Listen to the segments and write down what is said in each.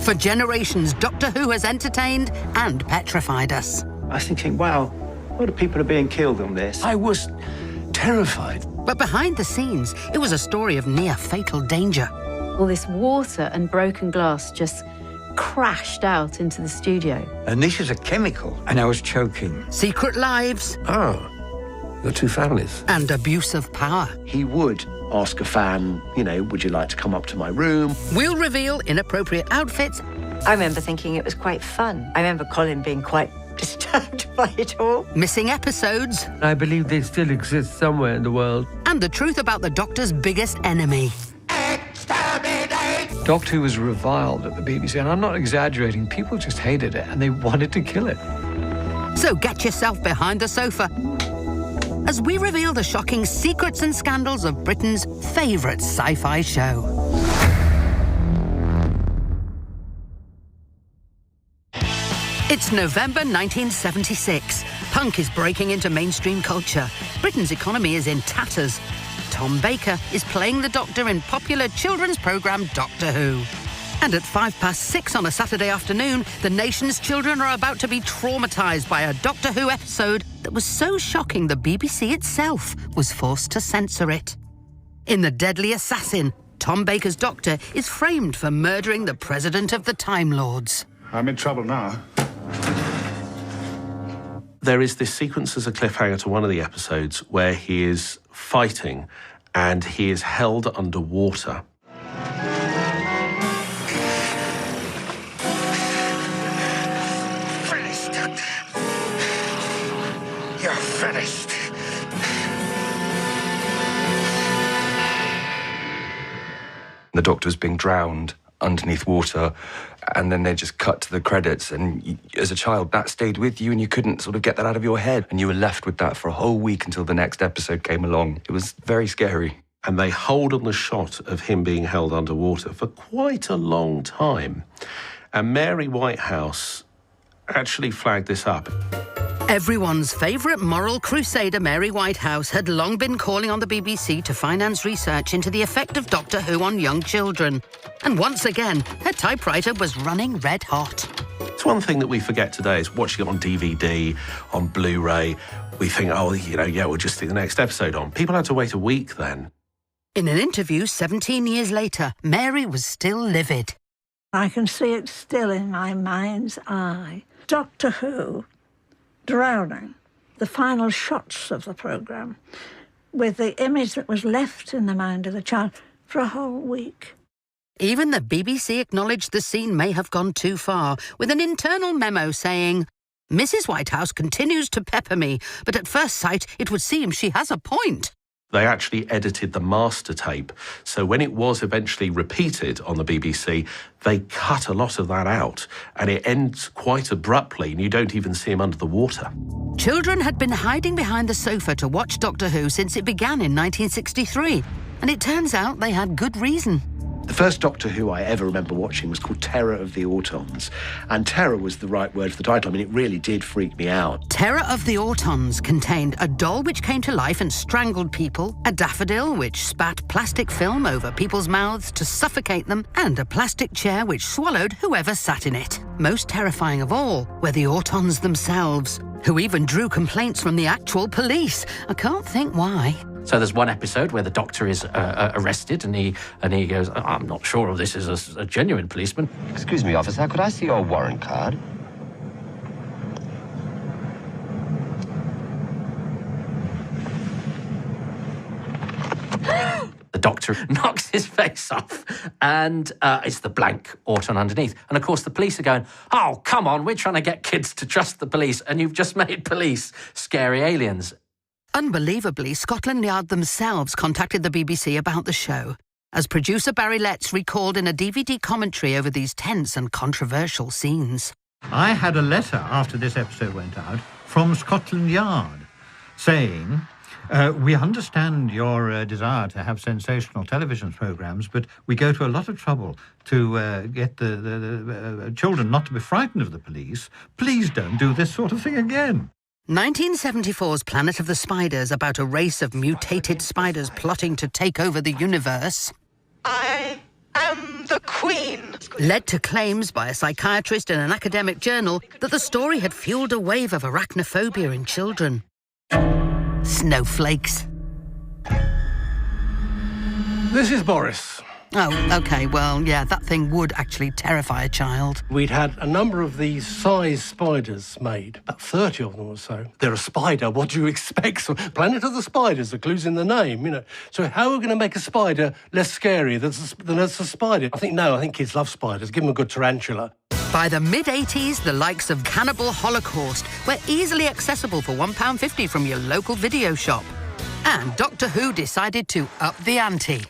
For generations, Doctor Who has entertained and petrified us. I was thinking, wow, a lot of people are being killed on this. I was terrified. But behind the scenes, it was a story of near-fatal danger. All this water and broken glass just crashed out into the studio. And this is a chemical. And I was choking. Secret lives. The two families. And abuse of power. He would ask a fan, you know, would you like to come up to my room? We'll reveal inappropriate outfits. I remember thinking it was quite fun. I remember Colin being quite disturbed by it all. Missing episodes. I believe they still exist somewhere in the world. And the truth about the Doctor's biggest enemy. Doctor Who was reviled at the BBC, and I'm not exaggerating. People just hated it, and they wanted to kill it. So get yourself behind the sofa as we reveal the shocking secrets and scandals of Britain's favourite sci-fi show. It's November 1976. Punk is breaking into mainstream culture. Britain's economy is in tatters. Tom Baker is playing the Doctor in popular children's programme Doctor Who. And at 6:05 on a Saturday afternoon, the nation's children are about to be traumatised by a Doctor Who episode that was so shocking the BBC itself was forced to censor it. In The Deadly Assassin, Tom Baker's Doctor is framed for murdering the president of the Time Lords. I'm in trouble now. There is this sequence as a cliffhanger to one of the episodes where he is fighting and he is held underwater. Finished. You're finished. The Doctor was being drowned underneath water, and then they just cut to the credits, and as a child that stayed with you and you couldn't sort of get that out of your head, and you were left with that for a whole week until the next episode came along. It was very scary. And they hold on the shot of him being held underwater for quite a long time. And Mary Whitehouse actually flagged this up. Everyone's favourite moral crusader, Mary Whitehouse, had long been calling on the BBC to finance research into the effect of Doctor Who on young children. And once again, her typewriter was running red hot. It's one thing that we forget today is watching it on DVD, on Blu-ray. We think, oh, you know, yeah, we'll just stick the next episode on. People had to wait a week then. In an interview 17 years later, Mary was still livid. I can see it still in my mind's eye. Doctor Who drowning, the final shots of the programme, with the image that was left in the mind of the child for a whole week. Even the BBC acknowledged the scene may have gone too far, with an internal memo saying, Mrs. Whitehouse continues to pepper me, but at first sight it would seem she has a point. They actually edited the master tape. So when it was eventually repeated on the BBC, they cut a lot of that out. And it ends quite abruptly, and you don't even see him under the water. Children had been hiding behind the sofa to watch Doctor Who since it began in 1963. And it turns out they had good reason. The first Doctor Who I ever remember watching was called Terror of the Autons. And terror was the right word for the title. I mean, it really did freak me out. Terror of the Autons contained a doll which came to life and strangled people, a daffodil which spat plastic film over people's mouths to suffocate them, and a plastic chair which swallowed whoever sat in it. Most terrifying of all were the Autons themselves, who even drew complaints from the actual police. I can't think why. So there's one episode where the Doctor is arrested, and he goes, I'm not sure if this is a genuine policeman. Excuse me, officer, could I see your warrant card? The Doctor knocks his face off, and it's the blank Auton underneath. And of course the police are going, oh, come on, we're trying to get kids to trust the police, and you've just made police scary aliens. Unbelievably, Scotland Yard themselves contacted the BBC about the show, as producer Barry Letts recalled in a DVD commentary over these tense and controversial scenes. I had a letter after this episode went out from Scotland Yard saying, we understand your desire to have sensational television programmes, but we go to a lot of trouble to get the children not to be frightened of the police. Please don't do this sort of thing again. 1974's Planet of the Spiders, about a race of mutated spiders plotting to take over the universe. I am the Queen. Led to claims by a psychiatrist in an academic journal that the story had fueled a wave of arachnophobia in children. Snowflakes. This is Boris. Oh, OK, well, yeah, that thing would actually terrify a child. We'd had a number of these size spiders made, about 30 of them or so. They're a spider, what do you expect? So, Planet of the Spiders, the clue's in the name, you know. So how are we going to make a spider less scary than a spider? I think kids love spiders. Give them a good tarantula. By the mid-80s, the likes of Cannibal Holocaust were easily accessible for £1.50 from your local video shop. And Doctor Who decided to up the ante.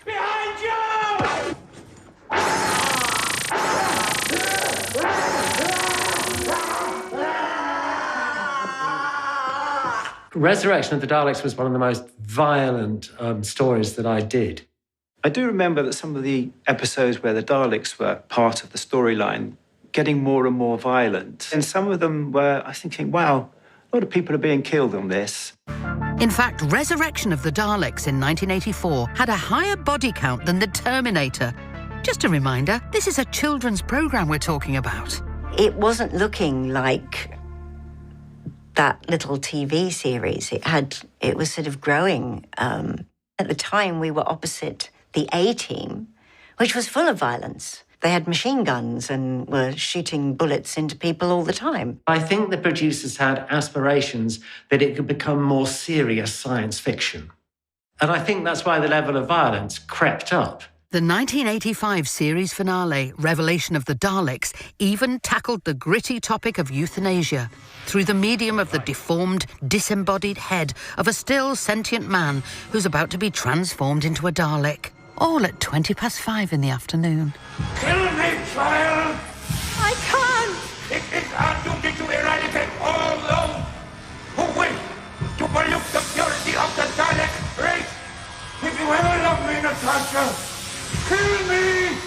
Resurrection of the Daleks was one of the most violent stories that I did. I do remember that some of the episodes where the Daleks were part of the storyline getting more and more violent. And some of them were, I was thinking, wow, a lot of people are being killed on this. In fact, Resurrection of the Daleks in 1984 had a higher body count than The Terminator. Just a reminder, this is a children's programme we're talking about. It wasn't looking like that little TV series. It was sort of growing. At the time, we were opposite the A-Team, which was full of violence. They had machine guns and were shooting bullets into people all the time. I think the producers had aspirations that it could become more serious science fiction. And I think that's why the level of violence crept up. The 1985 series finale, Revelation of the Daleks, even tackled the gritty topic of euthanasia through the medium of the deformed, disembodied head of a still sentient man who's about to be transformed into a Dalek. All at 5:20 in the afternoon. Kill me, child! I can't! It is our duty to eradicate all those who wish to pollute the purity of the Dalek race. If you ever love me, Natasha, kill me!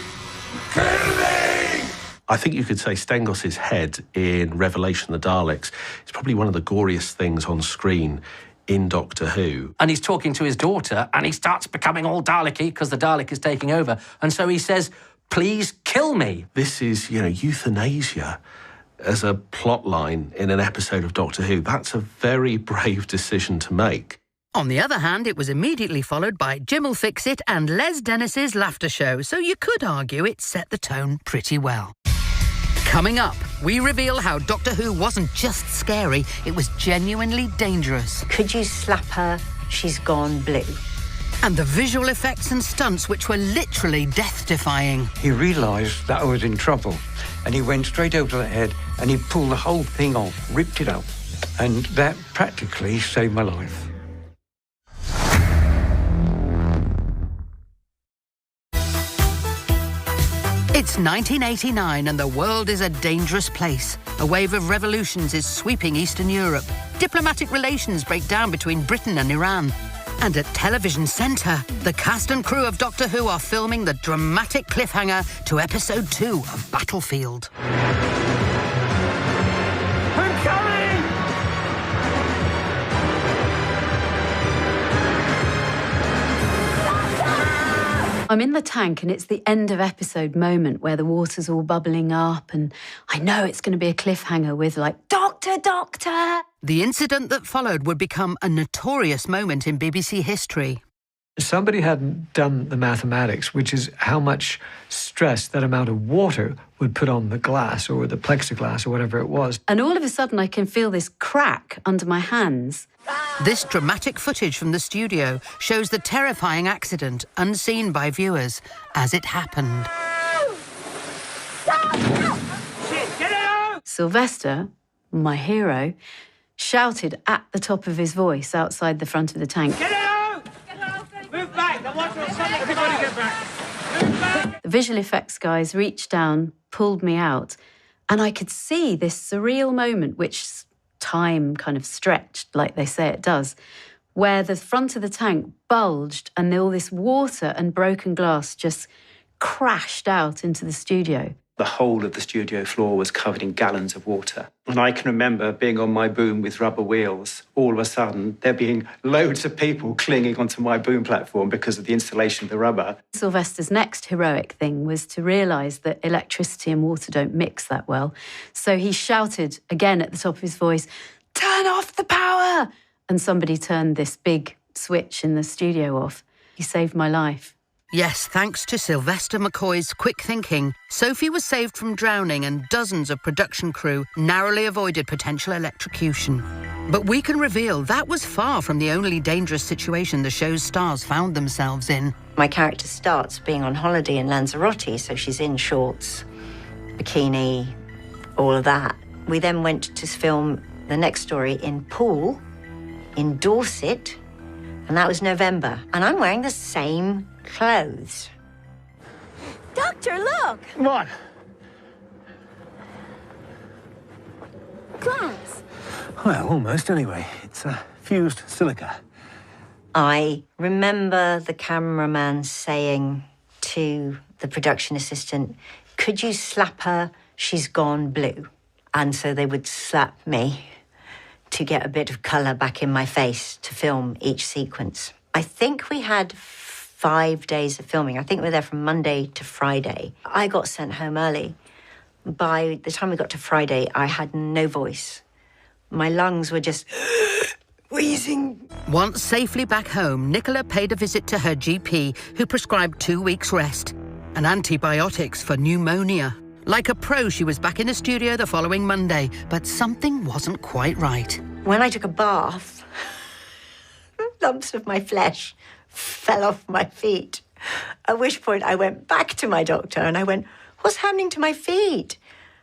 Kill me! I think you could say Stengos's head in Revelation of the Daleks is probably one of the goriest things on screen in Doctor Who. And he's talking to his daughter, and he starts becoming all Dalek-y because the Dalek is taking over. And so he says, please kill me. This is, euthanasia as a plot line in an episode of Doctor Who. That's a very brave decision to make. On the other hand, it was immediately followed by Jim'll Fix It and Les Dennis's Laughter Show, so you could argue it set the tone pretty well. Coming up, we reveal how Doctor Who wasn't just scary, it was genuinely dangerous. Could you slap her? She's gone blue. And the visual effects and stunts which were literally death-defying. He realised that I was in trouble, and he went straight over the head and he pulled the whole thing off, ripped it up, and that practically saved my life. It's 1989 and the world is a dangerous place. A wave of revolutions is sweeping Eastern Europe. Diplomatic relations break down between Britain and Iran. And at Television Centre, the cast and crew of Doctor Who are filming the dramatic cliffhanger to episode 2 of Battlefield. I'm coming! I'm in the tank and it's the end of episode moment where the water's all bubbling up and I know it's going to be a cliffhanger with like, Doctor, Doctor! The incident that followed would become a notorious moment in BBC history. Somebody hadn't done the mathematics, which is how much stress that amount of water would put on the glass or the plexiglass or whatever it was. And all of a sudden I can feel this crack under my hands. This dramatic footage from the studio shows the terrifying accident unseen by viewers as it happened. Sylvester, my hero, shouted at the top of his voice outside the front of the tank. Get out! Move back! The water will stop. Everybody get back! Move back! The visual effects guys reached down, pulled me out, and I could see this surreal moment, which time kind of stretched, like they say it does, where the front of the tank bulged and all this water and broken glass just crashed out into the studio. The whole of the studio floor was covered in gallons of water. And I can remember being on my boom with rubber wheels. All of a sudden, there being loads of people clinging onto my boom platform because of the installation of the rubber. Sylvester's next heroic thing was to realise that electricity and water don't mix that well. So he shouted again at the top of his voice, "Turn off the power!" And somebody turned this big switch in the studio off. He saved my life. Yes, thanks to Sylvester McCoy's quick thinking, Sophie was saved from drowning and dozens of production crew narrowly avoided potential electrocution. But we can reveal that was far from the only dangerous situation the show's stars found themselves in. My character starts being on holiday in Lanzarote, so she's in shorts, bikini, all of that. We then went to film the next story in Poole, in Dorset, and that was November. And I'm wearing the same clothes. Doctor, look! What? Glass. Well, almost anyway. It's fused silica. I remember the cameraman saying to the production assistant, "Could you slap her? She's gone blue." And so they would slap me to get a bit of colour back in my face to film each sequence. I think we had 5 days of filming. I think we were there from Monday to Friday. I got sent home early. By the time we got to Friday, I had no voice. My lungs were just wheezing. Once safely back home, Nicola paid a visit to her GP, who prescribed 2 weeks' rest and antibiotics for pneumonia. Like a pro, she was back in the studio the following Monday, but something wasn't quite right. When I took a bath, lumps of my flesh fell off my feet, at which point I went back to my doctor and I went, "What's happening to my feet?"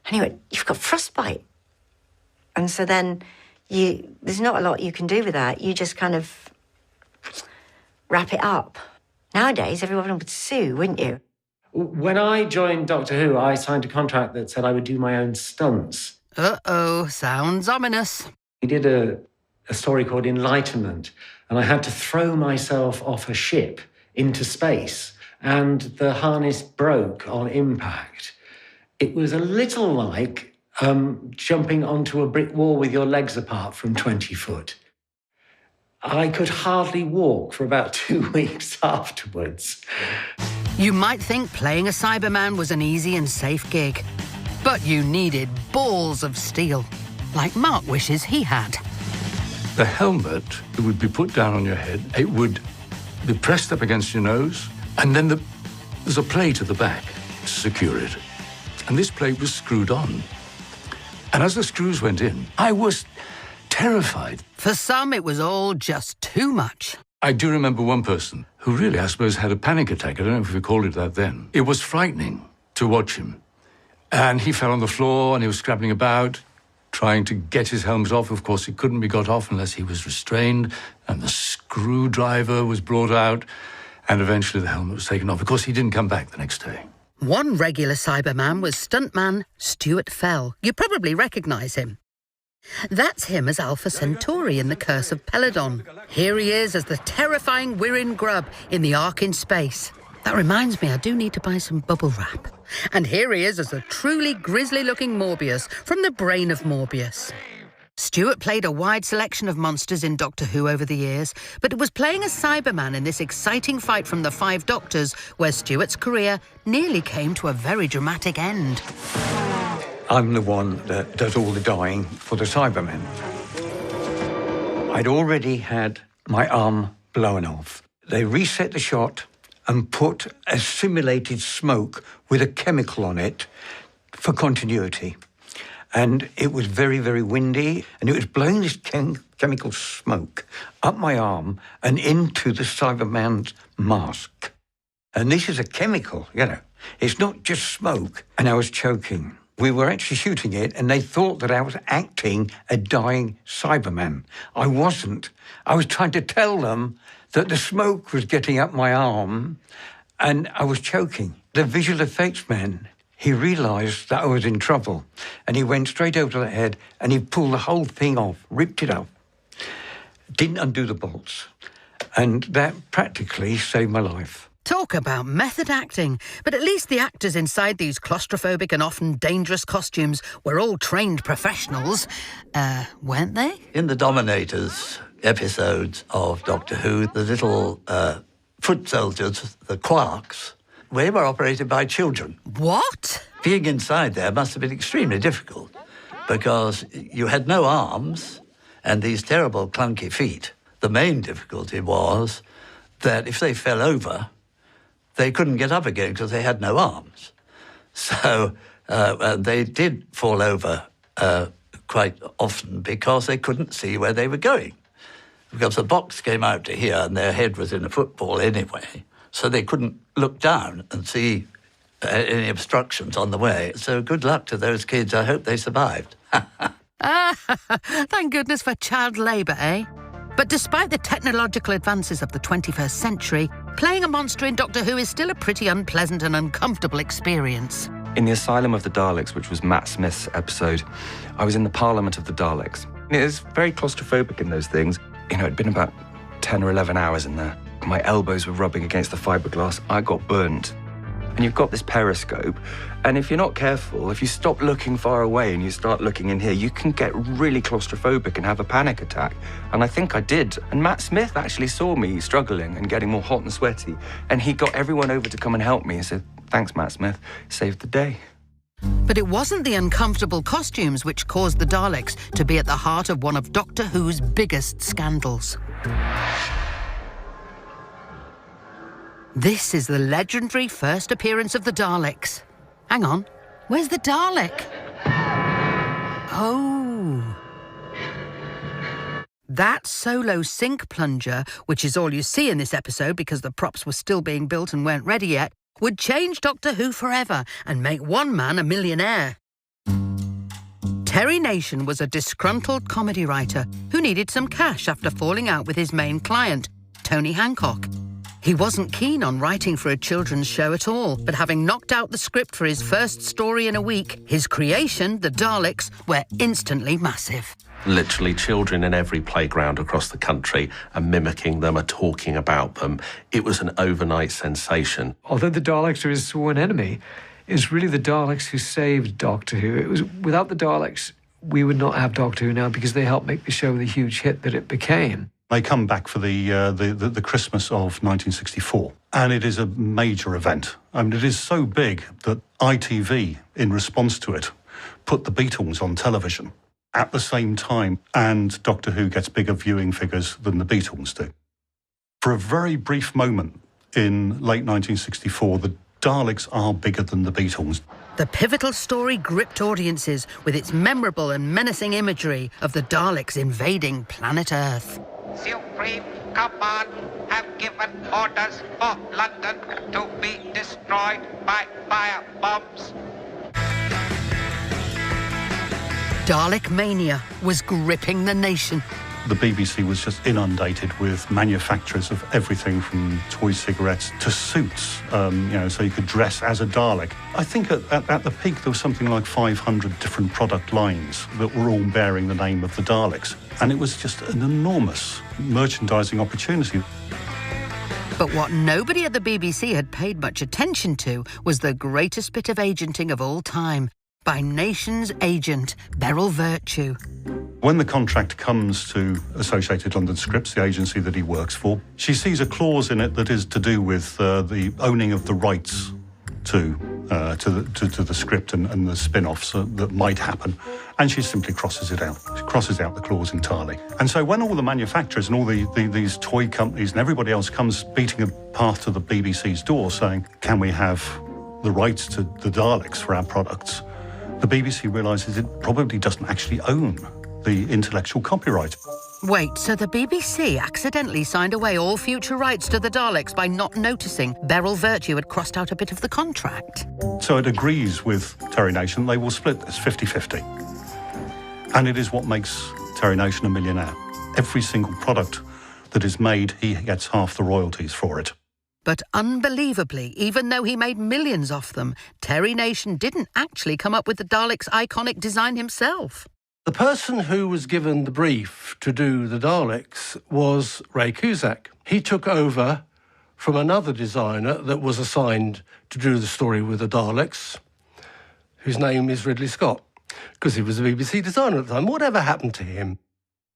And he went, "You've got frostbite." And so then there's not a lot you can do with that. You just kind of wrap it up. Nowadays, everyone would sue, wouldn't you? When I joined Doctor Who, I signed a contract that said I would do my own stunts. Uh-oh, sounds ominous. We did a story called Enlightenment, and I had to throw myself off a ship into space, and the harness broke on impact. It was a little like jumping onto a brick wall with your legs apart from 20 foot. I could hardly walk for about 2 weeks afterwards. You might think playing a Cyberman was an easy and safe gig, but you needed balls of steel, like Mark wishes he had. The helmet would be put down on your head. It would be pressed up against your nose, and then there's a plate at the back to secure it. And this plate was screwed on. And as the screws went in, I was terrified. For some, it was all just too much. I do remember one person who really, I suppose, had a panic attack. I don't know if we called it that then. It was frightening to watch him. And he fell on the floor and he was scrabbling about, trying to get his helmet off. Of course, it couldn't be got off unless he was restrained. And the screwdriver was brought out. And eventually the helmet was taken off. Of course, he didn't come back the next day. One regular Cyberman was stuntman Stuart Fell. You probably recognise him. That's him as Alpha Centauri in The Curse of Peladon. Here he is as the terrifying Wirrin Grubb in The Ark in Space. That reminds me, I do need to buy some bubble wrap. And here he is as a truly grisly-looking Morbius from the brain of Morbius. Stuart played a wide selection of monsters in Doctor Who over the years, but it was playing a Cyberman in this exciting fight from the Five Doctors where Stuart's career nearly came to a very dramatic end. I'm the one that does all the dying for the Cybermen. I'd already had my arm blown off. They reset the shot and put a simulated smoke with a chemical on it for continuity. And it was very, very windy, and it was blowing this chemical smoke up my arm and into the Cyberman's mask. And this is a chemical, you know. It's not just smoke. And I was choking. We were actually shooting it, and they thought that I was acting a dying Cyberman. I wasn't. I was trying to tell them that the smoke was getting up my arm, and I was choking. The visual effects man, he realised that I was in trouble, and he went straight over to the head, and he pulled the whole thing off, ripped it up, didn't undo the bolts, and that practically saved my life. Talk about method acting. But at least the actors inside these claustrophobic and often dangerous costumes were all trained professionals. Weren't they? In the Dominators episodes of Doctor Who, the little foot soldiers, the Quarks, they were operated by children. What? Being inside there must have been extremely difficult because you had no arms and these terrible clunky feet. The main difficulty was that if they fell over, they couldn't get up again because they had no arms. So they did fall over quite often because they couldn't see where they were going. Because the box came out to here and their head was in a football anyway, so they couldn't look down and see any obstructions on the way. So good luck to those kids. I hope they survived. Thank goodness for child labour, eh? But despite the technological advances of the 21st century, playing a monster in Doctor Who is still a pretty unpleasant and uncomfortable experience. In the Asylum of the Daleks, which was Matt Smith's episode, I was in the Parliament of the Daleks. It was very claustrophobic in those things. You know, it'd been about 10 or 11 hours in there. My elbows were rubbing against the fiberglass. I got burnt. And you've got this periscope, and if you're not careful, if you stop looking far away and you start looking in here, you can get really claustrophobic and have a panic attack. And I think I did. And Matt Smith actually saw me struggling and getting more hot and sweaty, and he got everyone over to come and help me and said, "Thanks, Matt Smith, saved the day." But it wasn't the uncomfortable costumes which caused the Daleks to be at the heart of one of Doctor Who's biggest scandals. This is the legendary first appearance of the Daleks. Hang on, where's the Dalek? Oh. That solo sink plunger, which is all you see in this episode because the props were still being built and weren't ready yet, would change Doctor Who forever and make one man a millionaire. Terry Nation was a disgruntled comedy writer who needed some cash after falling out with his main client, Tony Hancock. He wasn't keen on writing for a children's show at all, but having knocked out the script for his first story in a week, his creation, the Daleks, were instantly massive. Literally children in every playground across the country are mimicking them, are talking about them. It was an overnight sensation. Although the Daleks are his sworn enemy, it's really the Daleks who saved Doctor Who. It was without the Daleks, we would not have Doctor Who now because they helped make the show the huge hit that it became. They come back for the Christmas of 1964, and it is a major event. I mean, it is so big that ITV, in response to it, put the Beatles on television at the same time, and Doctor Who gets bigger viewing figures than the Beatles do. For a very brief moment in late 1964, the Daleks are bigger than the Beatles. The pivotal story gripped audiences with its memorable and menacing imagery of the Daleks invading planet Earth. Supreme Command have given orders for London to be destroyed by fire bombs. Dalek mania was gripping the nation. The BBC was just inundated with manufacturers of everything from toy cigarettes to suits, so you could dress as a Dalek. I think at the peak there was something like 500 different product lines that were all bearing the name of the Daleks. And it was just an enormous merchandising opportunity. But what nobody at the BBC had paid much attention to was the greatest bit of agenting of all time by Nation's agent, Beryl Virtue. When the contract comes to Associated London Scripts, the agency that he works for, she sees a clause in it that is to do with the owning of the rights to the script and the spin-offs that might happen, and she simply crosses it out. She crosses out the clause entirely. And so when all the manufacturers and all these toy companies and everybody else comes beating a path to the BBC's door saying, can we have the rights to the Daleks for our products, the BBC realises it probably doesn't actually own the intellectual copyright. Wait, so the BBC accidentally signed away all future rights to the Daleks by not noticing Beryl Virtue had crossed out a bit of the contract? So it agrees with Terry Nation. They will split this 50-50. And it is what makes Terry Nation a millionaire. Every single product that is made, he gets half the royalties for it. But unbelievably, even though he made millions off them, Terry Nation didn't actually come up with the Daleks' iconic design himself. The person who was given the brief to do the Daleks was Ray Cusack. He took over from another designer that was assigned to do the story with the Daleks, whose name is Ridley Scott, because he was a BBC designer at the time. Whatever happened to him?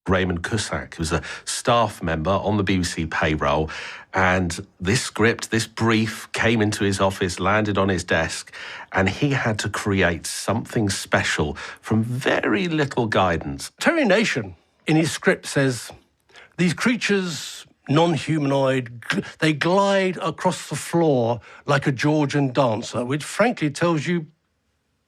Raymond Cusack was a staff member on the BBC payroll, and this script, this brief, came into his office, landed on his desk, and he had to create something special from very little guidance. Terry Nation, in his script, says, these creatures, non-humanoid, they glide across the floor like a Georgian dancer, which frankly tells you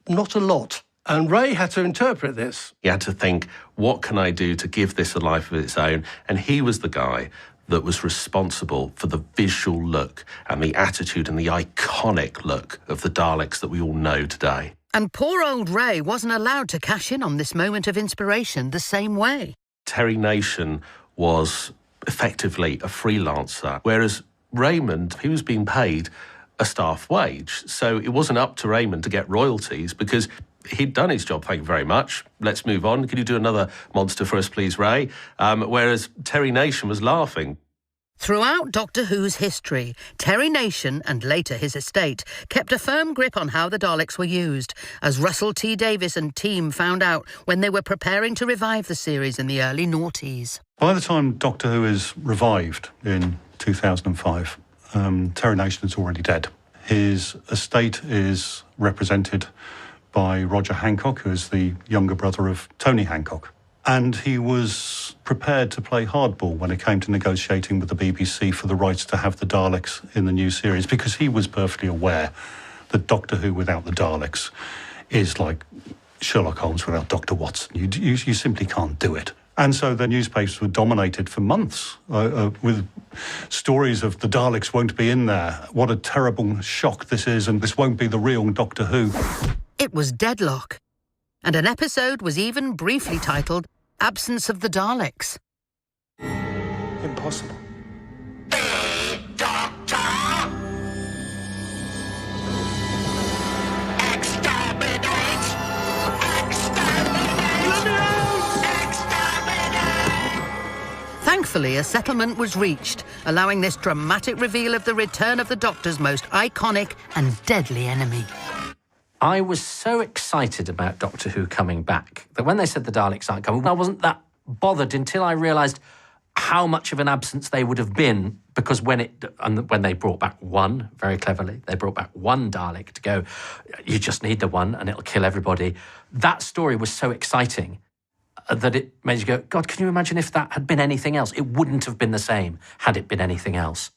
not a lot. And Ray had to interpret this. He had to think, what can I do to give this a life of its own? And he was the guy that was responsible for the visual look and the attitude and the iconic look of the Daleks that we all know today. And poor old Ray wasn't allowed to cash in on this moment of inspiration the same way. Terry Nation was effectively a freelancer, whereas Raymond, he was being paid a staff wage. So it wasn't up to Raymond to get royalties because he'd done his job, thank you very much. Let's move on. Can you do another monster for us, please, Ray? Whereas Terry Nation was laughing. Throughout Doctor Who's history, Terry Nation, and later his estate, kept a firm grip on how the Daleks were used, as Russell T Davies and team found out when they were preparing to revive the series in the early noughties. By the time Doctor Who is revived in 2005, Terry Nation is already dead. His estate is represented by Roger Hancock, who is the younger brother of Tony Hancock. And he was prepared to play hardball when it came to negotiating with the BBC for the rights to have the Daleks in the new series, because he was perfectly aware that Doctor Who without the Daleks is like Sherlock Holmes without Dr. Watson. You simply can't do it. And so the newspapers were dominated for months with stories of the Daleks won't be in there. What a terrible shock this is, and this won't be the real Doctor Who. It was deadlock, and an episode was even briefly titled Absence of the Daleks. Impossible. Thankfully, a settlement was reached, allowing this dramatic reveal of the return of the Doctor's most iconic and deadly enemy. I was so excited about Doctor Who coming back that when they said the Daleks aren't coming, I wasn't that bothered until I realised how much of an absence they would have been, because when they brought back one, very cleverly, they brought back one Dalek to go, you just need the one and it'll kill everybody. That story was so exciting that it made you go, God, can you imagine if that had been anything else? It wouldn't have been the same had it been anything else.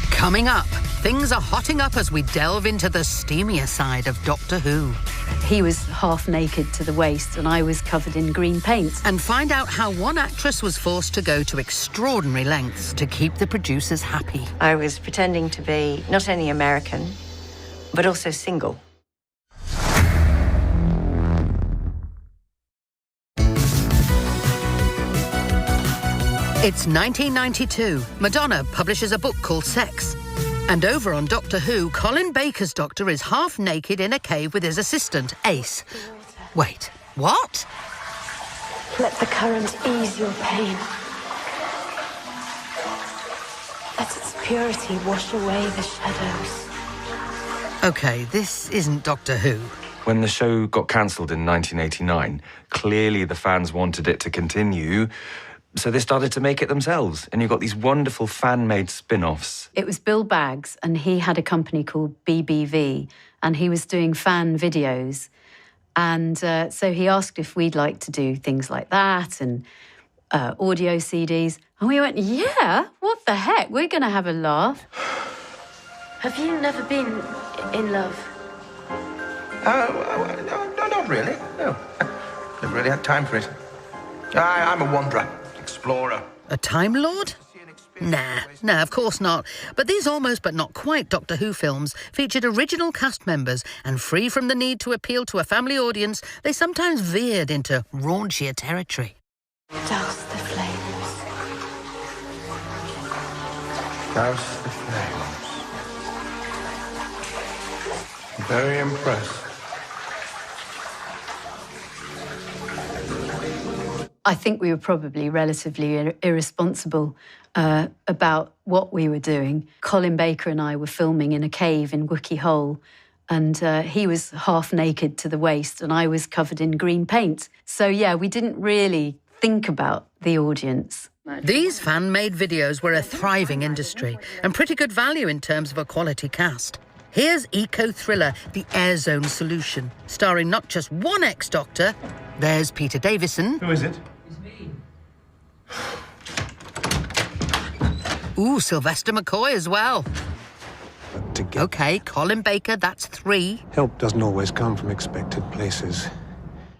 Coming up, things are hotting up as we delve into the steamier side of Doctor Who. He was half naked to the waist and I was covered in green paint. And find out how one actress was forced to go to extraordinary lengths to keep the producers happy. I was pretending to be not only American, but also single. It's 1992. Madonna publishes a book called Sex. And over on Doctor Who, Colin Baker's Doctor is half naked in a cave with his assistant, Ace. Wait, what? Let the current ease your pain. Let its purity wash away the shadows. OK, this isn't Doctor Who. When the show got cancelled in 1989, clearly the fans wanted it to continue. So they started to make it themselves, and you've got these wonderful fan-made spin-offs. It was Bill Baggs, and he had a company called BBV, and he was doing fan videos. And so he asked if we'd like to do things like that and audio CDs. And we went, yeah, what the heck? We're going to have a laugh. Have you never been in love? No, not really. No. Never really had time for it. I'm a wanderer. Explorer. A Time Lord? Nah, of course not. But these almost but not quite Doctor Who films featured original cast members, and free from the need to appeal to a family audience, they sometimes veered into raunchier territory. Douse the flames. Douse the flames. Very impressed. I think we were probably relatively irresponsible about what we were doing. Colin Baker and I were filming in a cave in Wookey Hole, and he was half naked to the waist and I was covered in green paint. So, yeah, we didn't really think about the audience. These fan-made videos were a thriving industry and pretty good value in terms of a quality cast. Here's eco-thriller The Air Zone Solution, starring not just one ex-doctor. There's Peter Davison. Who is it? Ooh, Sylvester McCoy as well. OK, Colin Baker, that's 3. Help doesn't always come from expected places.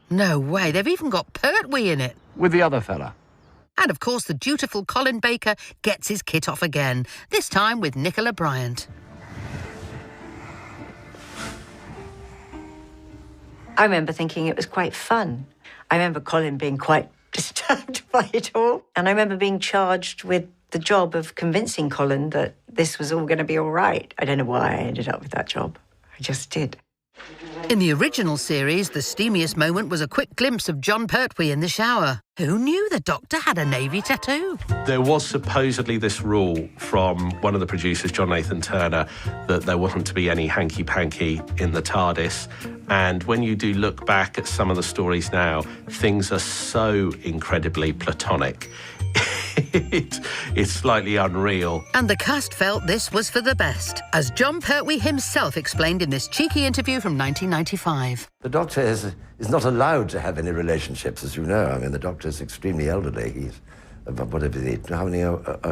No way, they've even got Pertwee in it. With the other fella. And, of course, the dutiful Colin Baker gets his kit off again, this time with Nicola Bryant. I remember thinking it was quite fun. I remember Colin being quite disturbed by it all. And I remember being charged with the job of convincing Colin that this was all going to be all right. I don't know why I ended up with that job. I just did. In the original series, the steamiest moment was a quick glimpse of John Pertwee in the shower. Who knew the Doctor had a navy tattoo? There was supposedly this rule from one of the producers, John Nathan Turner, that there wasn't to be any hanky-panky in the TARDIS. And when you do look back at some of the stories now, things are so incredibly platonic. It's slightly unreal. And the cast felt this was for the best, as John Pertwee himself explained in this cheeky interview from 1995. The Doctor is not allowed to have any relationships, as you know. I mean, the Doctor is extremely elderly. He's, whatever is he, how many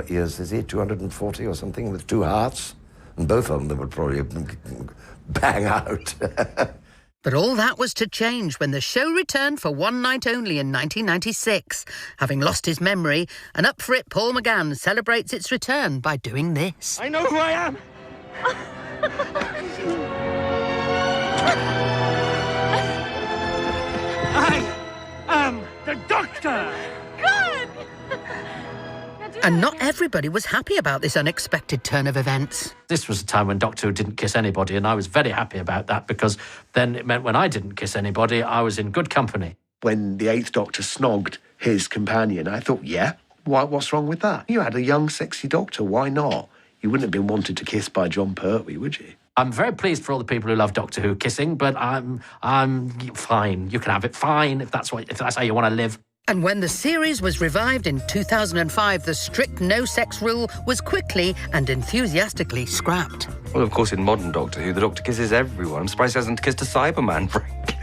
years is he? 240 or something, with 2 hearts? And both of them would probably bang out. But all that was to change when the show returned for one night only in 1996. Having lost his memory, and up for it, Paul McGann celebrates its return by doing this. I know who I am! I am the Doctor! Good! And not everybody was happy about this unexpected turn of events. This was a time when Doctor Who didn't kiss anybody, and I was very happy about that, because then it meant when I didn't kiss anybody, I was in good company. When the 8th Doctor snogged his companion, I thought, yeah, what's wrong with that? You had a young, sexy Doctor, why not? You wouldn't have been wanted to kiss by John Pertwee, would you? I'm very pleased for all the people who love Doctor Who kissing, but I'm fine. You can have it, fine, if that's how you want to live. And when the series was revived in 2005, the strict no-sex rule was quickly and enthusiastically scrapped. Well, of course, in modern Doctor Who, the Doctor kisses everyone. I'm surprised he hasn't kissed a Cyberman, frankly.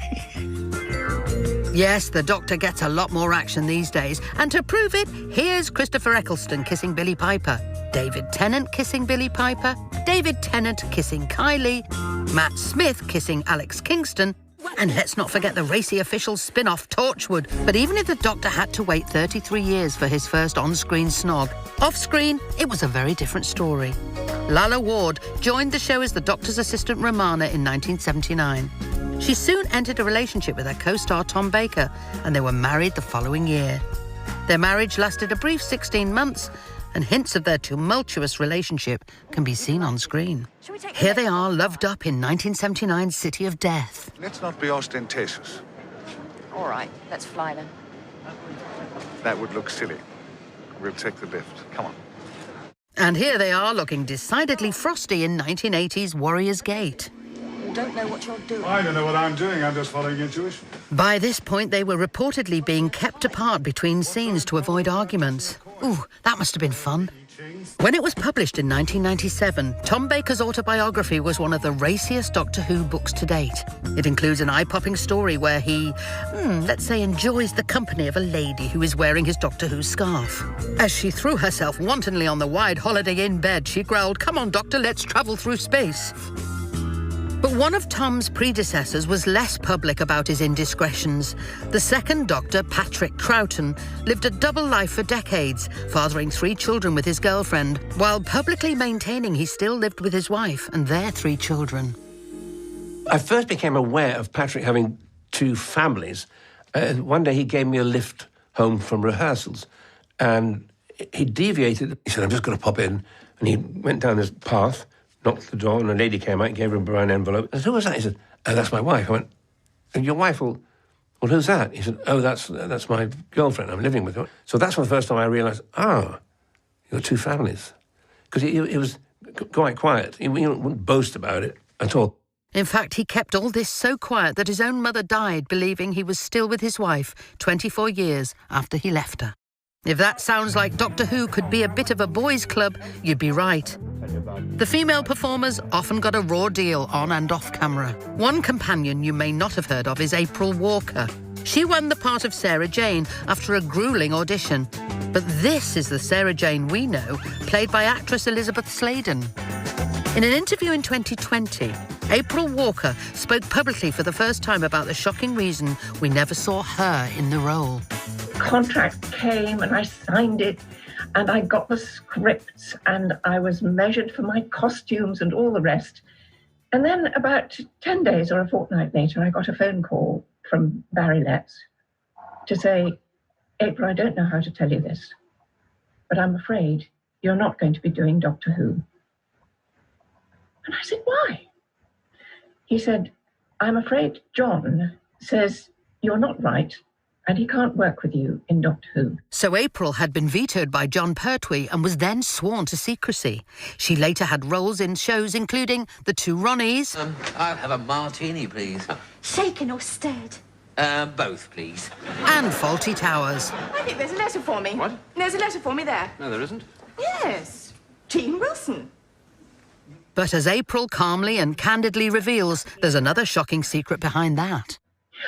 Yes, the Doctor gets a lot more action these days. And to prove it, here's Christopher Eccleston kissing Billie Piper, David Tennant kissing Billie Piper, David Tennant kissing Kylie, Matt Smith kissing Alex Kingston, and let's not forget the racy official spin-off Torchwood. But even if the Doctor had to wait 33 years for his first on-screen snog, off-screen, it was a very different story. Lalla Ward joined the show as the Doctor's assistant Romana in 1979. She soon entered a relationship with her co-star Tom Baker, and they were married the following year. Their marriage lasted a brief 16 months, and hints of their tumultuous relationship can be seen on screen. Here they are, loved up in 1979's City of Death. Let's not be ostentatious. All right, let's fly then. That would look silly. We'll take the lift. Come on. And here they are, looking decidedly frosty in 1980's Warrior's Gate. You don't know what you're doing. I don't know what I'm doing. I'm just following intuition. By this point, they were reportedly being kept apart between scenes to avoid arguments. Ooh, that must have been fun. When it was published in 1997, Tom Baker's autobiography was one of the raciest Doctor Who books to date. It includes an eye-popping story where he, let's say, enjoys the company of a lady who is wearing his Doctor Who scarf. As she threw herself wantonly on the wide Holiday Inn bed, she growled, "Come on, Doctor, let's travel through space." But one of Tom's predecessors was less public about his indiscretions. The second Doctor, Patrick Troughton, lived a double life for decades, fathering 3 children with his girlfriend, while publicly maintaining he still lived with his wife and their 3 children. I first became aware of Patrick having 2 families. One day he gave me a lift home from rehearsals, and he deviated. He said, "I'm just going to pop in." And he went down this path, knocked at the door, and a lady came out and gave her a brown envelope. I said, "Who was that?" He said, "That's my wife." I went, "And your wife will well, who's that? He said, oh, that's my girlfriend. I'm living with her. So that's the first time I realised, you've got two families. Because he was quite quiet. He wouldn't boast about it at all. In fact, he kept all this so quiet that his own mother died believing he was still with his wife 24 years after he left her. If that sounds like Doctor Who could be a bit of a boys' club, you'd be right. The female performers often got a raw deal on and off camera. One companion you may not have heard of is April Walker. She won the part of Sarah Jane after a gruelling audition. But this is the Sarah Jane we know, played by actress Elizabeth Sladen. In an interview in 2020, April Walker spoke publicly for the first time about the shocking reason we never saw her in the role. Contract came and I signed it and I got the scripts and I was measured for my costumes and all the rest. And then about 10 days or a fortnight later, I got a phone call from Barry Letts to say, April, I don't know how to tell you this, but I'm afraid you're not going to be doing Doctor Who. And I said, why? He said, I'm afraid John says you're not right and he can't work with you in Doctor Who. So April had been vetoed by John Pertwee and was then sworn to secrecy. She later had roles in shows including The Two Ronnies. I'll have a martini, please. Shaken or stirred? Both, please. And Fawlty Towers. I think there's a letter for me. What? There's a letter for me there. No, there isn't. Yes. Jean Wilson. But as April calmly and candidly reveals, there's another shocking secret behind that.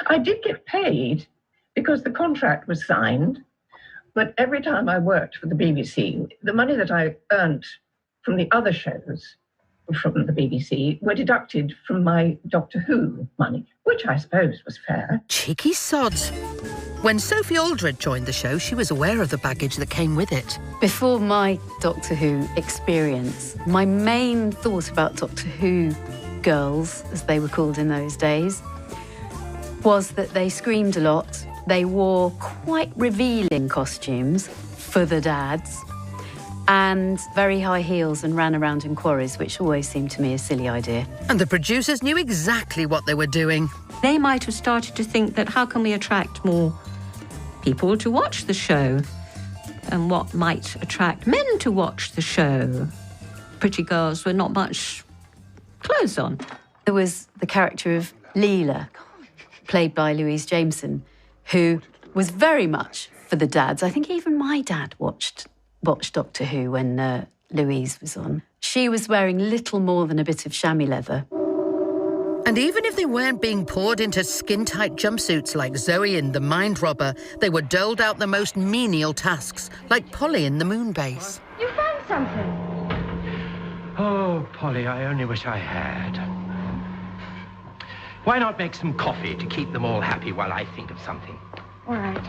I did get paid because the contract was signed, but every time I worked for the BBC, the money that I earned from the other shows from the BBC were deducted from my Doctor Who money, which I suppose was fair. Cheeky sods. When Sophie Aldred joined the show, she was aware of the baggage that came with it. Before my Doctor Who experience, my main thought about Doctor Who girls, as they were called in those days, was that they screamed a lot. They wore quite revealing costumes for the dads and very high heels and ran around in quarries, which always seemed to me a silly idea. And the producers knew exactly what they were doing. They might have started to think that how can we attract more people to watch the show? And what might attract men to watch the show? Pretty girls with not much clothes on. There was the character of Leela, played by Louise Jameson, who was very much for the dads. I think even my dad watched Doctor Who when Louise was on. She was wearing little more than a bit of chamois leather. And even if they weren't being poured into skin-tight jumpsuits like Zoe in The Mind Robber, they were doled out the most menial tasks, like Polly in The Moon Base. You found something? Oh, Polly, I only wish I had. Why not make some coffee to keep them all happy while I think of something? All right.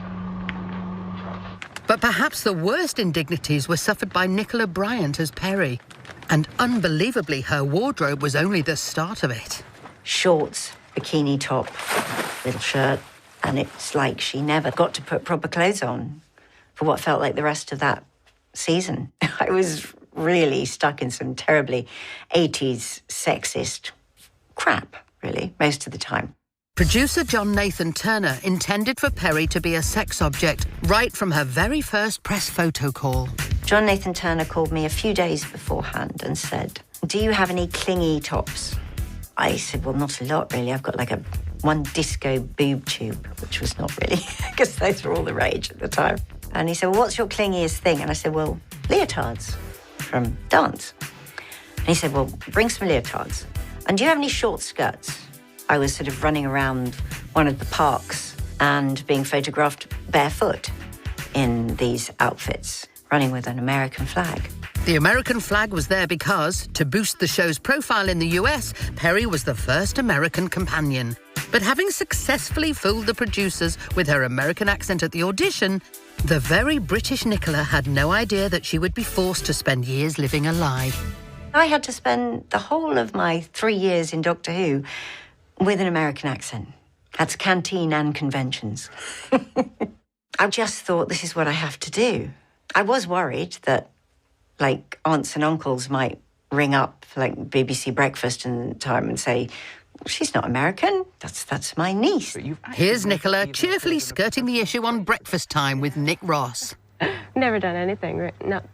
But perhaps the worst indignities were suffered by Nicola Bryant as Perry. And unbelievably, her wardrobe was only the start of it. Shorts, bikini top, little shirt, and it's like she never got to put proper clothes on for what felt like the rest of that season. I was really stuck in some terribly 80s sexist crap, really, most of the time. Producer John Nathan Turner intended for Perry to be a sex object right from her very first press photo call. John Nathan Turner called me a few days beforehand and said, do you have any clingy tops? I said, well, not a lot, really. I've got like one disco boob tube, which was not really, because those were all the rage at the time. And he said, well, what's your clingiest thing? And I said, well, leotards from dance. And he said, well, bring some leotards. And do you have any short skirts? I was sort of running around one of the parks and being photographed barefoot in these outfits, running with an American flag. The American flag was there because, to boost the show's profile in the US, Perry was the first American companion. But having successfully fooled the producers with her American accent at the audition, the very British Nicola had no idea that she would be forced to spend years living a lie. I had to spend the whole of my 3 years in Doctor Who with an American accent. That's canteen and conventions. I just thought, this is what I have to do. I was worried that, like, aunts and uncles might ring up, like, BBC Breakfast and time and say, she's not American. that's my niece. Here's Nicola cheerfully skirting the issue on Breakfast Time with Nick Ross. Never done anything,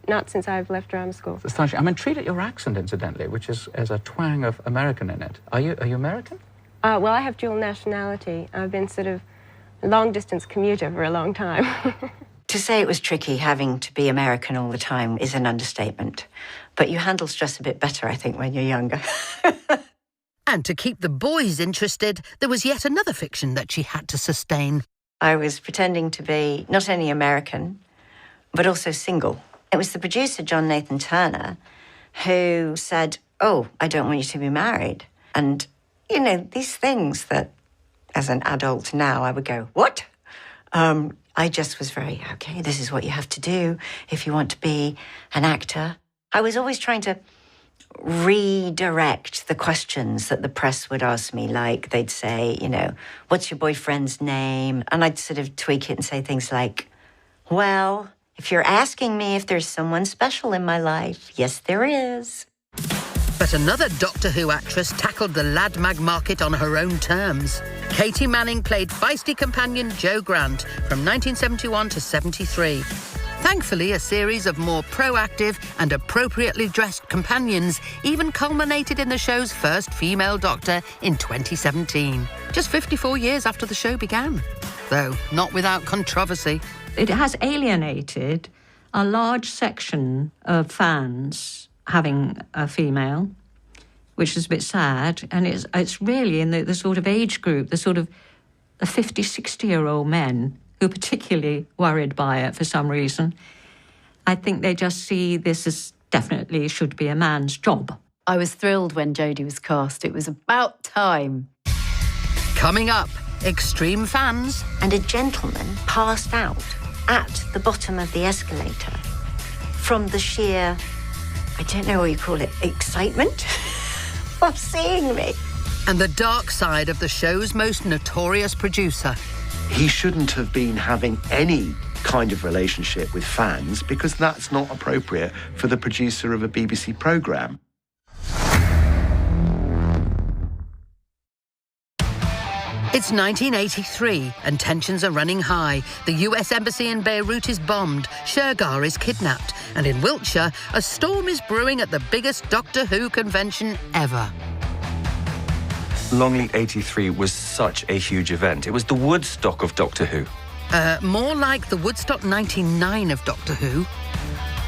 not since I've left drama school. It's astonishing. I'm intrigued at your accent, incidentally, which has a twang of American in it. Are you American? Well, I have dual nationality. I've been sort of a long-distance commuter for a long time. To say it was tricky having to be American all the time is an understatement. But you handle stress a bit better, I think, when you're younger. And to keep the boys interested, there was yet another fiction that she had to sustain. I was pretending to be not only American, but also single. It was the producer, John Nathan Turner, who said, "Oh, I don't want you to be married." And, you know, these things that, as an adult now, I would go, "What?" I just was very, okay, this is what you have to do if you want to be an actor. I was always trying to redirect the questions that the press would ask me. Like, they'd say, you know, "What's your boyfriend's name?" And I'd sort of tweak it and say things like, "Well, if you're asking me if there's someone special in my life, yes, there is." But another Doctor Who actress tackled the lad mag market on her own terms. Katie Manning played feisty companion Jo Grant from 1971 to 73. Thankfully, a series of more proactive and appropriately dressed companions even culminated in the show's first female Doctor in 2017, just 54 years after the show began. Though not without controversy. It has alienated a large section of fans having a female, which is a bit sad. And it's really in the sort of age group, the sort of the 50, 60-year-old men who are particularly worried by it for some reason. I think they just see this as definitely should be a man's job. I was thrilled when Jodie was cast. It was about time. Coming up, extreme fans. And a gentleman passed out at the bottom of the escalator from the sheer, I don't know what you call it, excitement of seeing me. And the dark side of the show's most notorious producer. He shouldn't have been having any kind of relationship with fans because that's not appropriate for the producer of a BBC programme. It's 1983 and tensions are running high. The US Embassy in Beirut is bombed, Shergar is kidnapped, and in Wiltshire, a storm is brewing at the biggest Doctor Who convention ever. Longleat 83 was such a huge event. It was the Woodstock of Doctor Who. More like the Woodstock 99 of Doctor Who.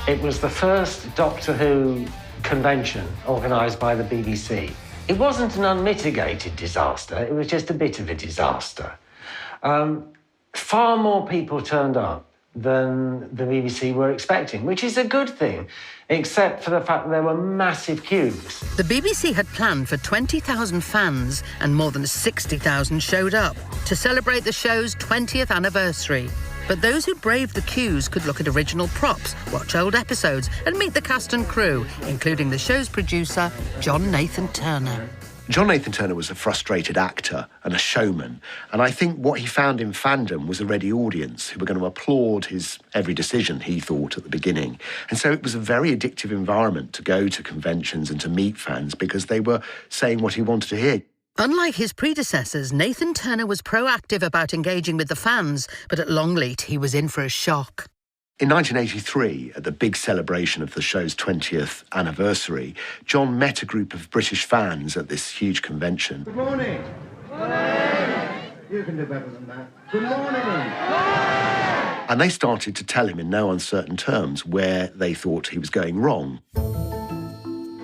It was the first Doctor Who convention organised by the BBC. It wasn't an unmitigated disaster, it was just a bit of a disaster. Far more people turned up than the BBC were expecting, which is a good thing, except for the fact that there were massive queues. The BBC had planned for 20,000 fans and more than 60,000 showed up to celebrate the show's 20th anniversary. But those who braved the queues could look at original props, watch old episodes and meet the cast and crew, including the show's producer, John Nathan Turner. John Nathan Turner was a frustrated actor and a showman, and I think what he found in fandom was a ready audience who were going to applaud his every decision, he thought, at the beginning. And so it was a very addictive environment to go to conventions and to meet fans because they were saying what he wanted to hear. Unlike his predecessors, Nathan Turner was proactive about engaging with the fans, but at Longleat he was in for a shock. In 1983, at the big celebration of the show's 20th anniversary, John met a group of British fans at this huge convention. Good morning. You can do better than that. Good morning. And they started to tell him in no uncertain terms where they thought he was going wrong.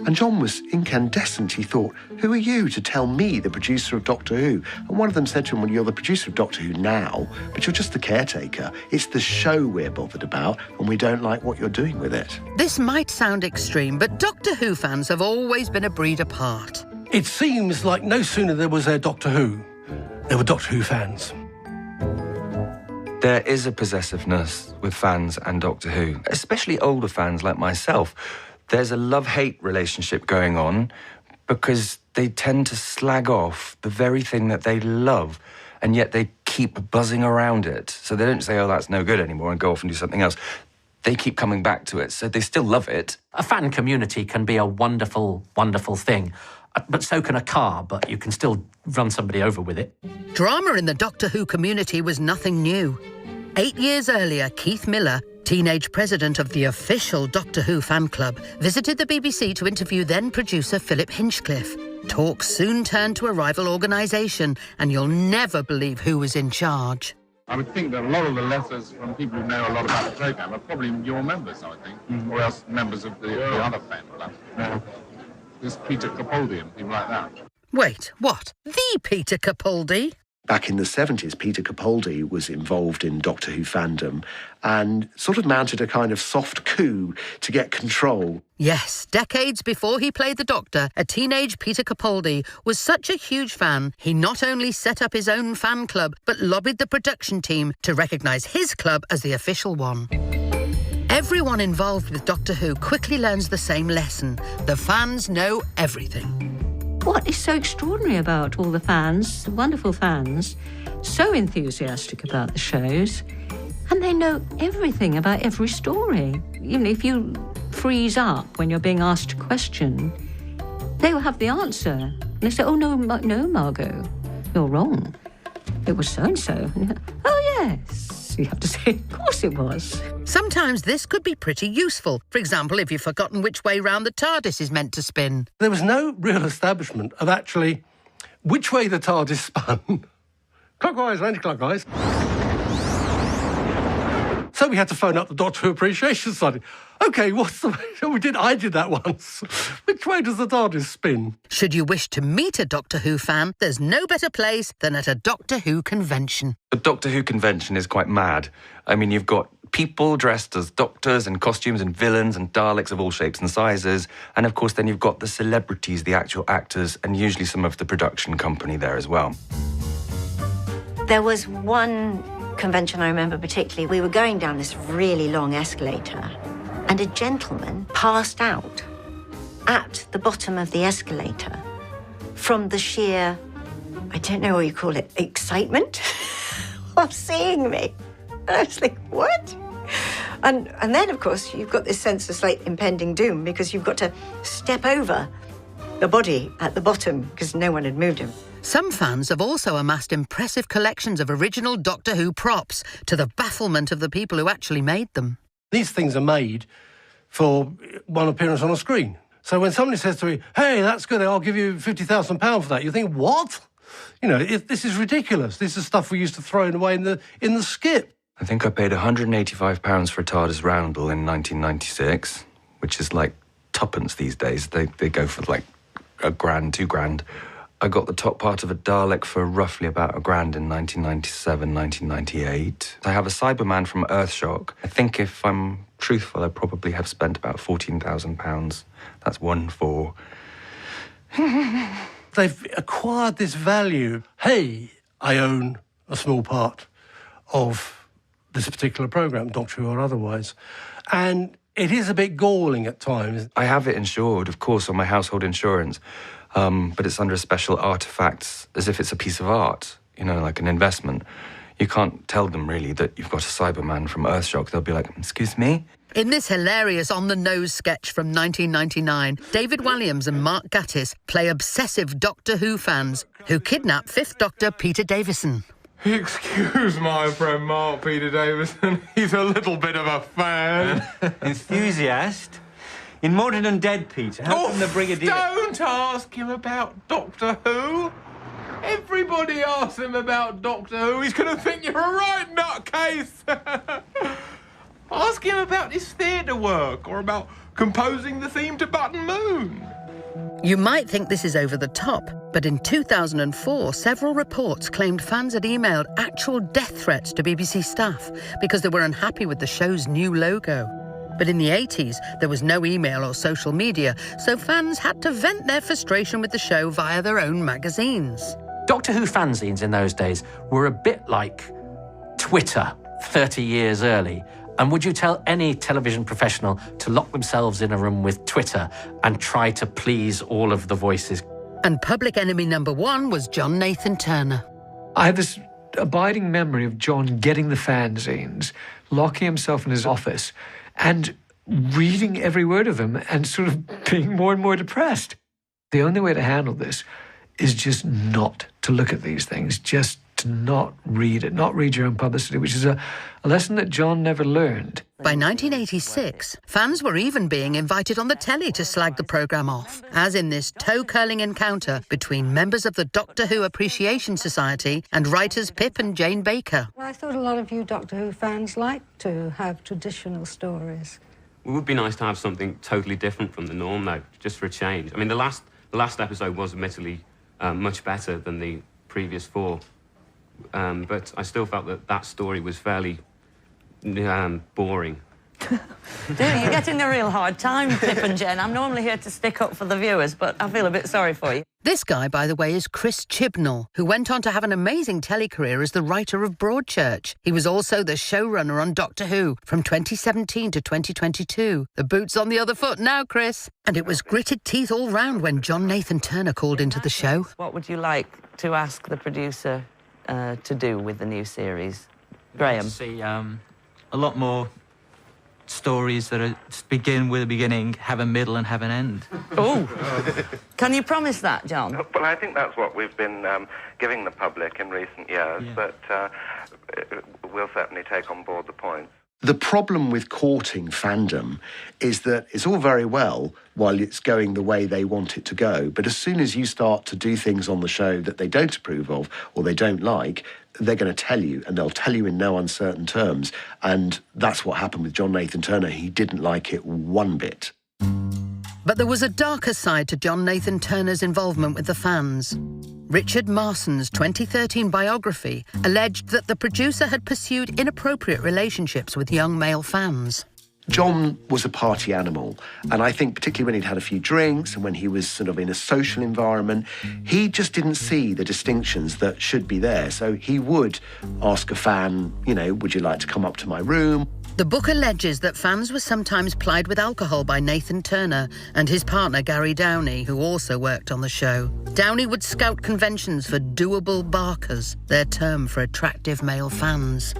And John was incandescent. He thought, who are you to tell me, the producer of Doctor Who? And one of them said to him, well, you're the producer of Doctor Who now, but you're just the caretaker. It's the show we're bothered about, and we don't like what you're doing with it. This might sound extreme, but Doctor Who fans have always been a breed apart. It seems like no sooner there was a Doctor Who, there were Doctor Who fans. There is a possessiveness with fans and Doctor Who, especially older fans like myself. There's a love-hate relationship going on because they tend to slag off the very thing that they love, and yet they keep buzzing around it. So they don't say, oh, that's no good anymore, and go off and do something else. They keep coming back to it, so they still love it. A fan community can be a wonderful, wonderful thing. But so can a car, but you can still run somebody over with it. Drama in the Doctor Who community was nothing new. 8 years earlier, Keith Miller, teenage president of the official Doctor Who fan club, visited the BBC to interview then-producer Philip Hinchcliffe. Talks soon turned to a rival organisation, and you'll never believe who was in charge. I would think that a lot of the letters from people who know a lot about the programme are probably your members, I would think, or else members of the other fan club. This Peter Capaldi and people like that. Wait, what? The Peter Capaldi? Back in the 70s, Peter Capaldi was involved in Doctor Who fandom and sort of mounted a kind of soft coup to get control. Yes, decades before he played the Doctor, a teenage Peter Capaldi was such a huge fan, he not only set up his own fan club, but lobbied the production team to recognise his club as the official one. Everyone involved with Doctor Who quickly learns the same lesson. The fans know everything. What is so extraordinary about all the fans, the wonderful fans, so enthusiastic about the shows, and they know everything about every story. Even if you freeze up when you're being asked a question, they will have the answer. And they say, oh, no, Margot, you're wrong. It was so-and-so. Oh, yes. You have to say, of course it was. Sometimes this could be pretty useful. For example, if you've forgotten which way round the TARDIS is meant to spin. There was no real establishment of actually which way the TARDIS spun. Clockwise, anti-clockwise. So we had to phone up the Doctor Who Appreciation Society. OK, what's the way? I did that once. Which way does the TARDIS spin? Should you wish to meet a Doctor Who fan, there's no better place than at a Doctor Who convention. The Doctor Who convention is quite mad. I mean, you've got people dressed as doctors and costumes and villains and Daleks of all shapes and sizes. And, of course, then you've got the celebrities, the actual actors, and usually some of the production company there as well. There was one convention I remember particularly. We were going down this really long escalator and a gentleman passed out at the bottom of the escalator from the sheer, I don't know what you call it, excitement of seeing me. And I was like, what? And then, of course, you've got this sense of slight impending doom because you've got to step over the body at the bottom because no one had moved him. Some fans have also amassed impressive collections of original Doctor Who props, to the bafflement of the people who actually made them. These things are made for one appearance on a screen. So when somebody says to me, hey, that's good, I'll give you £50,000 for that, you think, what? You know, this is ridiculous. This is stuff we used to throw away in the skip. I think I paid £185 for a TARDIS roundel in 1996, which is like tuppence these days. They go for like £1,000, £2,000. I got the top part of a Dalek for roughly about £1,000 in 1997, 1998. I have a Cyberman from Earthshock. I think if I'm truthful, I probably have spent about £14,000. That's 1-4. They've acquired this value. Hey, I own a small part of this particular programme, Doctor Who or otherwise. And it is a bit galling at times. I have it insured, of course, on my household insurance. But it's under a special artefacts, as if it's a piece of art, you know, like an investment. You can't tell them, really, that you've got a Cyberman from Earthshock. They'll be like, excuse me? In this hilarious on-the-nose sketch from 1999, David Walliams and Mark Gatiss play obsessive Doctor Who fans who kidnap Fifth Doctor Peter Davison. Excuse my friend Mark Peter Davison. He's a little bit of a fan. Enthusiast? In Modern and Dead, Peter, how come the Brigadier... Don't ask him about Doctor Who. Everybody asks him about Doctor Who. He's going to think you're a right nutcase. Ask him about his theatre work or about composing the theme to Button Moon. You might think this is over the top, but in 2004, several reports claimed fans had emailed actual death threats to BBC staff because they were unhappy with the show's new logo. But in the 80s, there was no email or social media, so fans had to vent their frustration with the show via their own magazines. Doctor Who fanzines in those days were a bit like Twitter 30 years early. And would you tell any television professional to lock themselves in a room with Twitter and try to please all of the voices? And public enemy number one was John Nathan Turner. I have this abiding memory of John getting the fanzines, locking himself in his office, and reading every word of them and sort of being more and more depressed. The only way to handle this is just not to look at these things, just to not read it, not read your own publicity, which is a lesson that John never learned. By 1986, fans were even being invited on the telly to slag the programme off, as in this toe-curling encounter between members of the Doctor Who Appreciation Society and writers Pip and Jane Baker. Well, I thought a lot of you Doctor Who fans like to have traditional stories. It would be nice to have something totally different from the norm, though, just for a change. I mean, the last episode was admittedly much better than the previous 4, but I still felt that story was fairly boring. You're getting a real hard time, Pip and Jen. I'm normally here to stick up for the viewers, but I feel a bit sorry for you. This guy, by the way, is Chris Chibnall, who went on to have an amazing telly-career as the writer of Broadchurch. He was also the showrunner on Doctor Who from 2017 to 2022. The boot's on the other foot now, Chris. And it was gritted teeth all round when John Nathan Turner called into the show. What would you like to ask the producer to do with the new series? Graham? To see a lot more stories that begin with a beginning, have a middle and have an end. Oh! Can you promise that, John? Well, I think that's what we've been giving the public in recent years, but we'll certainly take on board the points. The problem with courting fandom is that it's all very well while it's going the way they want it to go, but as soon as you start to do things on the show that they don't approve of or they don't like, they're going to tell you, and they'll tell you in no uncertain terms. And that's what happened with John Nathan Turner. He didn't like it one bit. But there was a darker side to John Nathan Turner's involvement with the fans. Richard Marson's 2013 biography alleged that the producer had pursued inappropriate relationships with young male fans. John was a party animal, and I think particularly when he'd had a few drinks and when he was sort of in a social environment, he just didn't see the distinctions that should be there. So he would ask a fan, you know, would you like to come up to my room? The book alleges that fans were sometimes plied with alcohol by Nathan Turner and his partner Gary Downey, who also worked on the show. Downey would scout conventions for doable barkers, their term for attractive male fans.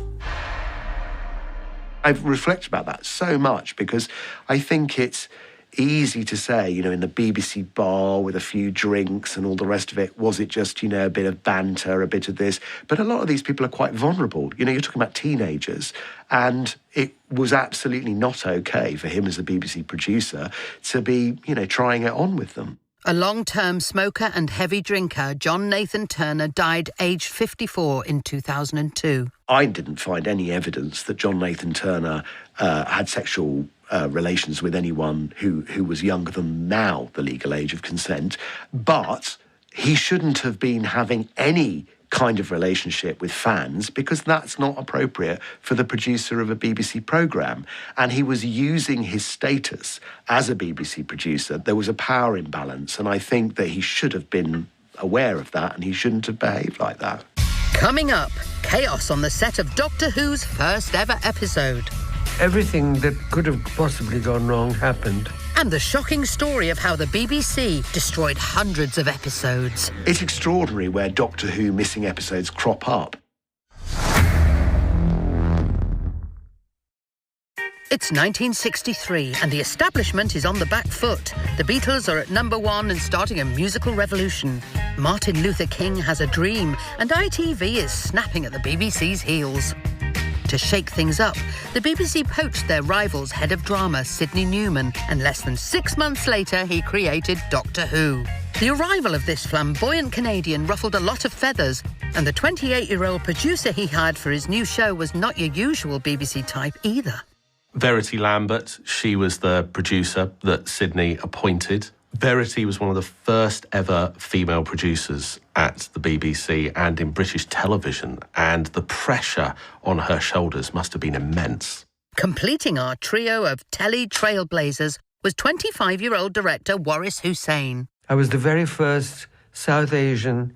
I've reflected about that so much because I think it's easy to say, you know, in the BBC bar with a few drinks and all the rest of it, was it just, you know, a bit of banter, a bit of this? But a lot of these people are quite vulnerable. You know, you're talking about teenagers, and it was absolutely not okay for him as a BBC producer to be, you know, trying it on with them. A long-term smoker and heavy drinker, John Nathan Turner died aged 54 in 2002. I didn't find any evidence that John Nathan Turner had sexual relations with anyone who was younger than now the legal age of consent, but he shouldn't have been having any kind of relationship with fans because that's not appropriate for the producer of a BBC programme. And he was using his status as a BBC producer. There was a power imbalance, and I think that he should have been aware of that and he shouldn't have behaved like that. Coming up, chaos on the set of Doctor Who's first ever episode. Everything that could have possibly gone wrong happened. And the shocking story of how the BBC destroyed hundreds of episodes. It's extraordinary where Doctor Who missing episodes crop up. It's 1963 and the establishment is on the back foot. The Beatles are at #1 and starting a musical revolution. Martin Luther King has a dream and ITV is snapping at the BBC's heels. To shake things up, the BBC poached their rival's head of drama, Sidney Newman, and less than 6 months later, he created Doctor Who. The arrival of this flamboyant Canadian ruffled a lot of feathers, and the 28-year-old producer he hired for his new show was not your usual BBC type either. Verity Lambert, she was the producer that Sidney appointed. Verity was one of the first ever female producers at the BBC and in British television, and the pressure on her shoulders must have been immense. Completing our trio of telly trailblazers was 25-year-old director Waris Hussein. I was the very first South Asian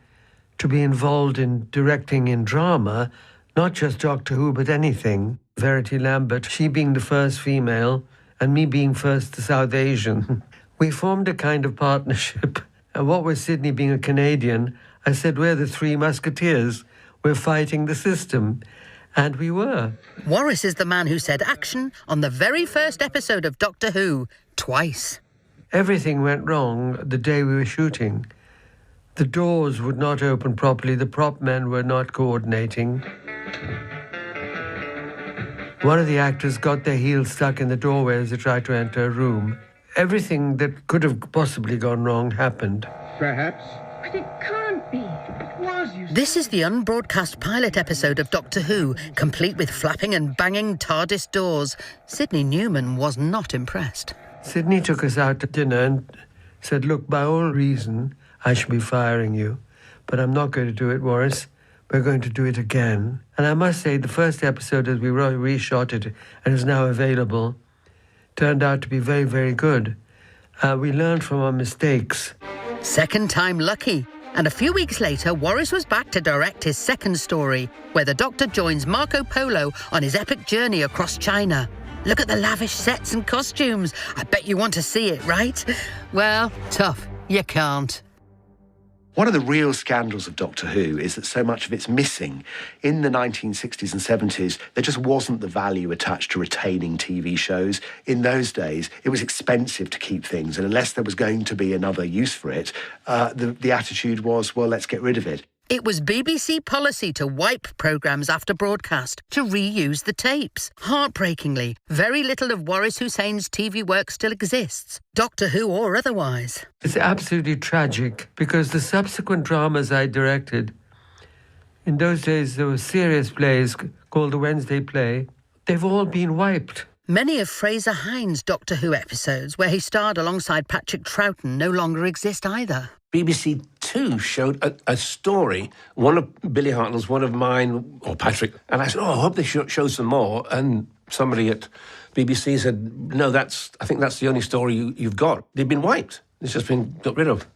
to be involved in directing in drama, not just Doctor Who, but anything. Verity Lambert, she being the first female, and me being first South Asian. We formed a kind of partnership. And what with Sidney being a Canadian, I said, we're the Three Musketeers. We're fighting the system. And we were. Waris is the man who said action on the very first episode of Doctor Who, twice. Everything went wrong the day we were shooting. The doors would not open properly. The prop men were not coordinating. One of the actors got their heels stuck in the doorway as they tried to enter a room. Everything that could have possibly gone wrong happened. Perhaps. But it can't be. It was, you This is the unbroadcast pilot episode of Doctor Who, complete with flapping and banging TARDIS doors. Sidney Newman was not impressed. Sidney took us out to dinner and said, look, by all reason, I should be firing you. But I'm not going to do it, Waris. We're going to do it again. And I must say, the first episode, as we reshot it and is now available, turned out to be very, very good. We learned from our mistakes. Second time lucky. And a few weeks later, Waris was back to direct his second story, where the Doctor joins Marco Polo on his epic journey across China. Look at the lavish sets and costumes. I bet you want to see it, right? Well, tough. You can't. One of the real scandals of Doctor Who is that so much of it's missing. In the 1960s and 70s, there just wasn't the value attached to retaining TV shows. In those days, it was expensive to keep things, and unless there was going to be another use for it, the attitude was, well, let's get rid of it. It was BBC policy to wipe programmes after broadcast, to reuse the tapes. Heartbreakingly, very little of Waris Hussein's TV work still exists, Doctor Who or otherwise. It's absolutely tragic, because the subsequent dramas I directed, in those days there were serious plays called the Wednesday Play, they've all been wiped. Many of Fraser Hines' Doctor Who episodes, where he starred alongside Patrick Troughton, no longer exist either. BBC Two showed a story, one of Billy Hartnell's, one of mine, or Patrick, and I said, I hope they show some more, and somebody at BBC said, no, I think that's the only story you've got. They've been wiped. It's just been got rid of,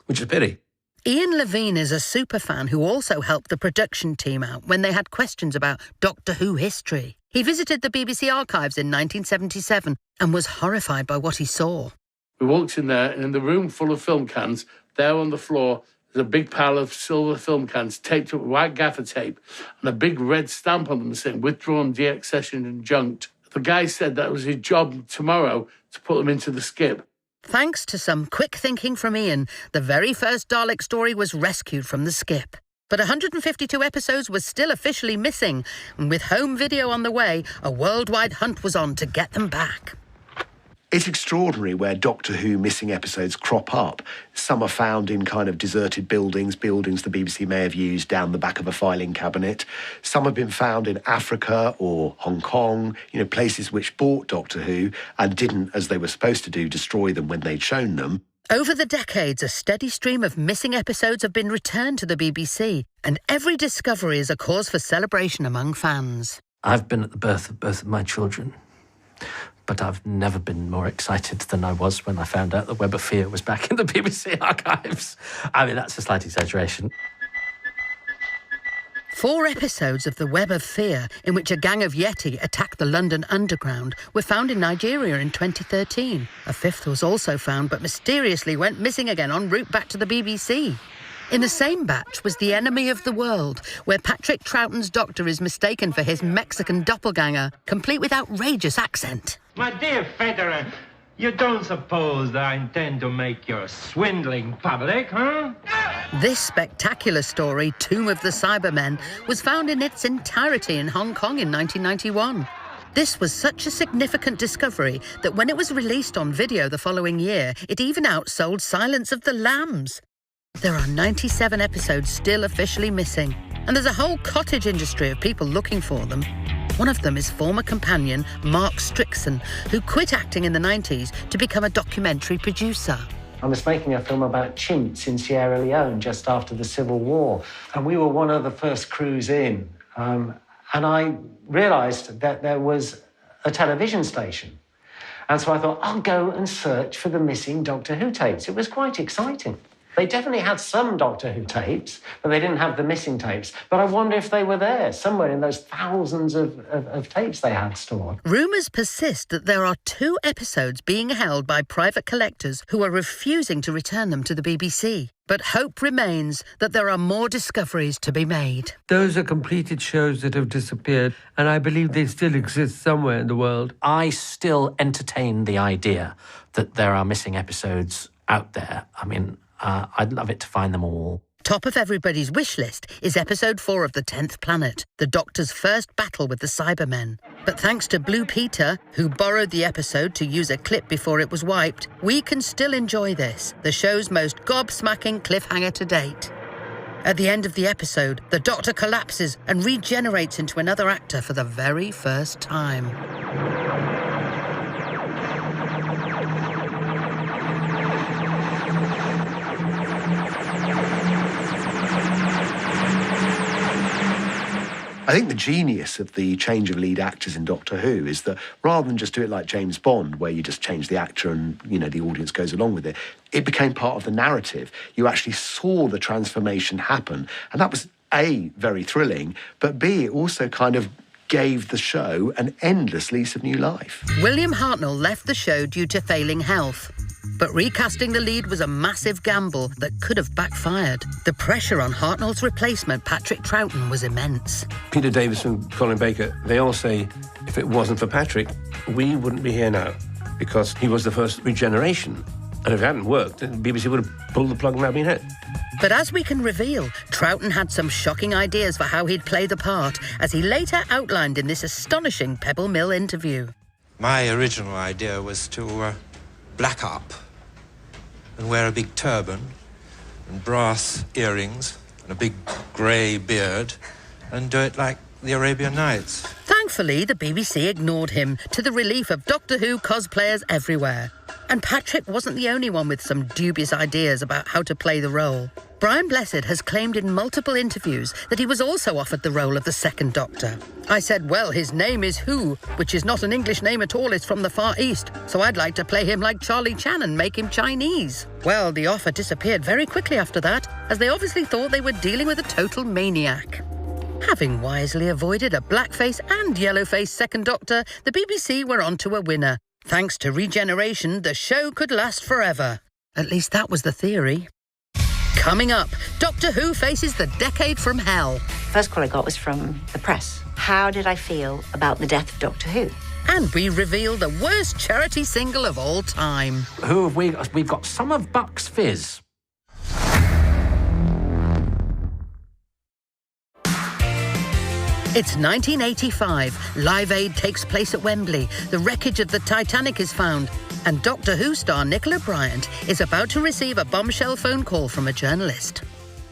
which is a pity. Ian Levine is a superfan who also helped the production team out when they had questions about Doctor Who history. He visited the BBC archives in 1977 and was horrified by what he saw. We walked in there, and in the room full of film cans, there on the floor, there's a big pile of silver film cans taped up with white gaffer tape and a big red stamp on them saying withdrawn, deaccessioned and junked. The guy said that was his job tomorrow to put them into the skip. Thanks to some quick thinking from Ian, the very first Dalek story was rescued from the skip. But 152 episodes was still officially missing, and with home video on the way, a worldwide hunt was on to get them back. It's extraordinary where Doctor Who missing episodes crop up. Some are found in kind of deserted buildings the BBC may have used down the back of a filing cabinet. Some have been found in Africa or Hong Kong, places which bought Doctor Who and didn't, as they were supposed to do, destroy them when they'd shown them. Over the decades, a steady stream of missing episodes have been returned to the BBC, and every discovery is a cause for celebration among fans. I've been at the birth of both of my children, but I've never been more excited than I was when I found out that Web of Fear was back in the BBC archives. I mean, that's a slight exaggeration. 4 episodes of The Web of Fear, in which a gang of Yeti attacked the London Underground, were found in Nigeria in 2013. A 5th was also found, but mysteriously went missing again en route back to the BBC. In the same batch was The Enemy of the World, where Patrick Troughton's Doctor is mistaken for his Mexican doppelganger, complete with outrageous accent. My dear Federer, you don't suppose that I intend to make your swindling public, huh? This spectacular story, Tomb of the Cybermen, was found in its entirety in Hong Kong in 1991. This was such a significant discovery that when it was released on video the following year, it even outsold Silence of the Lambs. There are 97 episodes still officially missing, and there's a whole cottage industry of people looking for them. One of them is former companion Mark Strickson, who quit acting in the 90s to become a documentary producer. I was making a film about chimps in Sierra Leone just after the Civil War, and we were one of the first crews in. And I realised that there was a television station. And so I thought, I'll go and search for the missing Doctor Who tapes. It was quite exciting. They definitely had some Doctor Who tapes, but they didn't have the missing tapes. But I wonder if they were there, somewhere in those thousands of tapes they had stored. Rumours persist that there are 2 episodes being held by private collectors who are refusing to return them to the BBC. But hope remains that there are more discoveries to be made. Those are completed shows that have disappeared, and I believe they still exist somewhere in the world. I still entertain the idea that there are missing episodes out there. I mean, I'd love it to find them all. Top of everybody's wish list is episode 4 of The 10th Planet, the Doctor's first battle with the Cybermen. But thanks to Blue Peter, who borrowed the episode to use a clip before it was wiped, we can still enjoy this, the show's most gobsmacking cliffhanger to date. At the end of the episode, the Doctor collapses and regenerates into another actor for the very first time. I think the genius of the change of lead actors in Doctor Who is that rather than just do it like James Bond, where you just change the actor and, you know, the audience goes along with it, it became part of the narrative. You actually saw the transformation happen. And that was, A, very thrilling, but B, it also kind of gave the show an endless lease of new life. William Hartnell left the show due to failing health. But recasting the lead was a massive gamble that could have backfired. The pressure on Hartnell's replacement, Patrick Troughton, was immense. Peter Davison and Colin Baker, they all say if it wasn't for Patrick, we wouldn't be here now, because he was the first regeneration. And if it hadn't worked, the BBC would have pulled the plug and that been it. But as we can reveal, Troughton had some shocking ideas for how he'd play the part, as he later outlined in this astonishing Pebble Mill interview. My original idea was to black up and wear a big turban and brass earrings and a big grey beard and do it like the Arabian Nights. Thankfully, the BBC ignored him, to the relief of Doctor Who cosplayers everywhere. And Patrick wasn't the only one with some dubious ideas about how to play the role. Brian Blessed has claimed in multiple interviews that he was also offered the role of the second Doctor. I said, well, his name is Who, which is not an English name at all, it's from the Far East, so I'd like to play him like Charlie Chan and make him Chinese. Well, the offer disappeared very quickly after that, as they obviously thought they were dealing with a total maniac. Having wisely avoided a blackface and yellowface second Doctor, the BBC were onto a winner. Thanks to regeneration, the show could last forever. At least that was the theory. Coming up, Doctor Who faces the decade from hell. First call I got was from the press. How did I feel about the death of Doctor Who? And we reveal the worst charity single of all time. Who have we got? We've got some of Bucks Fizz. It's 1985. Live Aid takes place at Wembley. The wreckage of the Titanic is found. And Doctor Who star Nicola Bryant is about to receive a bombshell phone call from a journalist.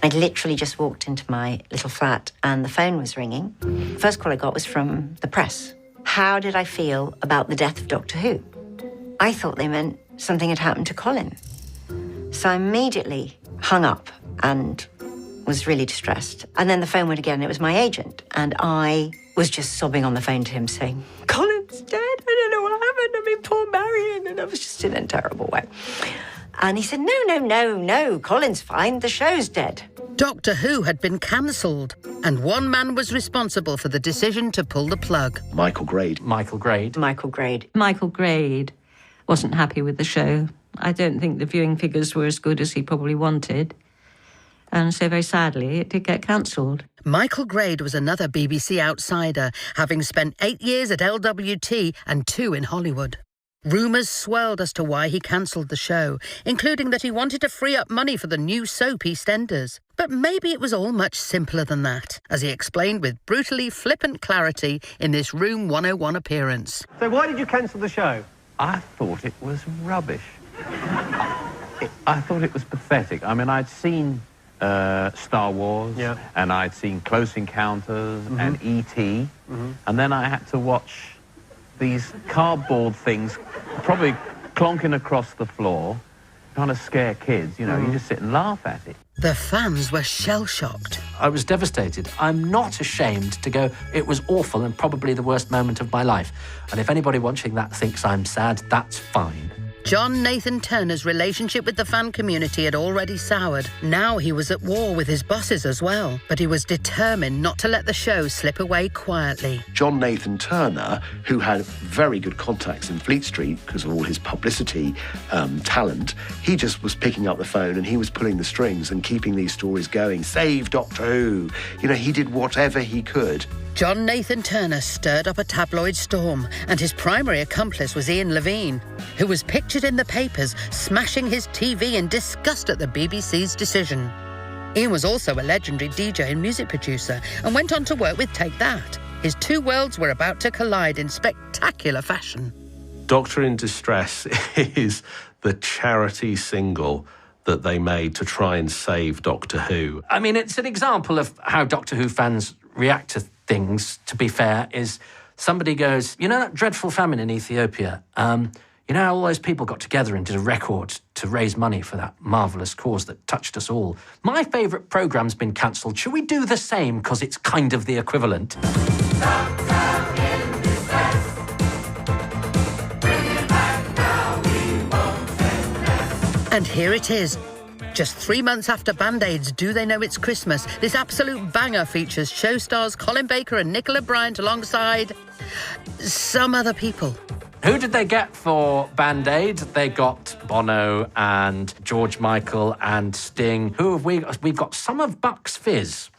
I'd literally just walked into my little flat and the phone was ringing. First call I got was from the press. How did I feel about the death of Doctor Who? I thought they meant something had happened to Colin. So I immediately hung up and was really distressed. And then the phone went again, and it was my agent. And I was just sobbing on the phone to him saying, Colin's dead, I don't know what happened, I mean, poor Marion. And I was just in a terrible way. And he said, no, Colin's fine, the show's dead. Doctor Who had been cancelled, and one man was responsible for the decision to pull the plug. Michael Grade. Michael Grade. Michael Grade. Michael Grade wasn't happy with the show. I don't think the viewing figures were as good as he probably wanted. And so, very sadly, it did get cancelled. Michael Grade was another BBC outsider, having spent 8 years at LWT and 2 in Hollywood. Rumours swirled as to why he cancelled the show, including that he wanted to free up money for the new soap EastEnders. But maybe it was all much simpler than that, as he explained with brutally flippant clarity in this Room 101 appearance. So why did you cancel the show? I thought it was rubbish. I thought it was pathetic. I mean, I'd seen Star Wars, and I'd seen Close Encounters and E.T., and then I had to watch these cardboard things probably clonking across the floor, trying to scare kids. You know, you just sit and laugh at it. The fans were shell-shocked. I was devastated. I'm not ashamed to go, it was awful and probably the worst moment of my life. And if anybody watching that thinks I'm sad, that's fine. John Nathan Turner's relationship with the fan community had already soured. Now he was at war with his bosses as well, but he was determined not to let the show slip away quietly. John Nathan Turner, who had very good contacts in Fleet Street because of all his publicity talent, he just was picking up the phone and he was pulling the strings and keeping these stories going. Save Doctor Who. You know, he did whatever he could. John Nathan Turner stirred up a tabloid storm, and his primary accomplice was Ian Levine, who was pictured in the papers smashing his TV in disgust at the BBC's decision. Ian was also a legendary DJ and music producer and went on to work with Take That. His two worlds were about to collide in spectacular fashion. Doctor in Distress is the charity single that they made to try and save Doctor Who. I mean, it's an example of how Doctor Who fans react to things, to be fair, is somebody goes, you know that dreadful famine in Ethiopia? You know how all those people got together and did a record to raise money for that marvellous cause that touched us all? My favourite programme's been cancelled. Should we do the same, because it's kind of the equivalent? And here it is. Just 3 months after Band-Aid's Do They Know It's Christmas, this absolute banger features show stars Colin Baker and Nicola Bryant alongside some other people. Who did they get for Band-Aid? They got Bono and George Michael and Sting. Who have we got? We've got some of Bucks Fizz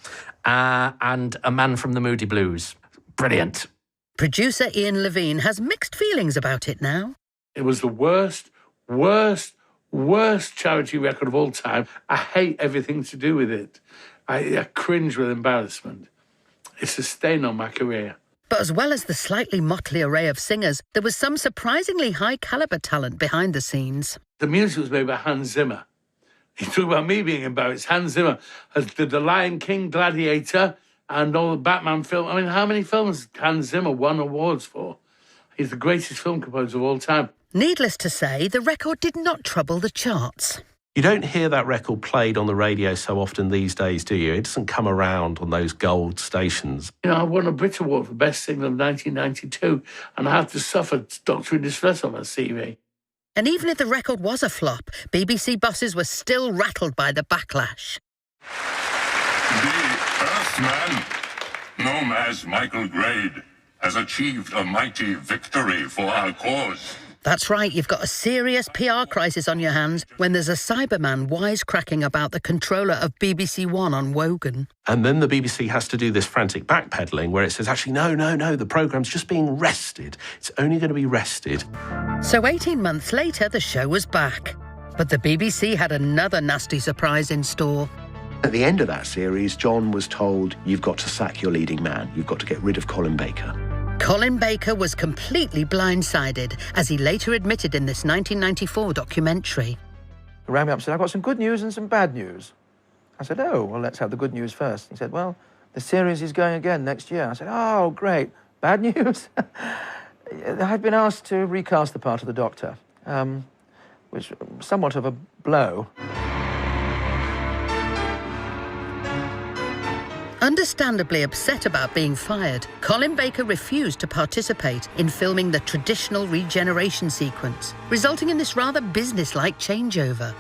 and a man from the Moody Blues. Brilliant. Producer Ian Levine has mixed feelings about it now. It was the worst charity record of all time. I hate everything to do with it. I cringe with embarrassment. It's a stain on my career. But as well as the slightly motley array of singers, there was some surprisingly high-caliber talent behind the scenes. The music was made by Hans Zimmer. You talk about me being embarrassed. Hans Zimmer did The Lion King, Gladiator, and all the Batman films. I mean, how many films Hans Zimmer won awards for? He's the greatest film composer of all time. Needless to say, the record did not trouble the charts. You don't hear that record played on the radio so often these days, do you? It doesn't come around on those gold stations. You know, I won a Brit Award for Best Single of 1992, and I had to suffer Doctor in Distress on my CV. And even if the record was a flop, BBC bosses were still rattled by the backlash. The Earthman, known as Michael Grade, has achieved a mighty victory for our cause. That's right, you've got a serious PR crisis on your hands when there's a Cyberman wisecracking about the controller of BBC One on Wogan. And then the BBC has to do this frantic backpedaling where it says, actually, no, the programme's just being rested. It's only going to be rested. So 18 months later, the show was back. But the BBC had another nasty surprise in store. At the end of that series, John was told, you've got to sack your leading man. You've got to get rid of Colin Baker. Colin Baker was completely blindsided, as he later admitted in this 1994 documentary. He rang me up and said, I've got some good news and some bad news. I said, oh, well, let's have the good news first. He said, well, the series is going again next year. I said, oh, great. Bad news? I'd been asked to recast the part of the Doctor, which was somewhat of a blow. Understandably upset about being fired, Colin Baker refused to participate in filming the traditional regeneration sequence, resulting in this rather business-like changeover.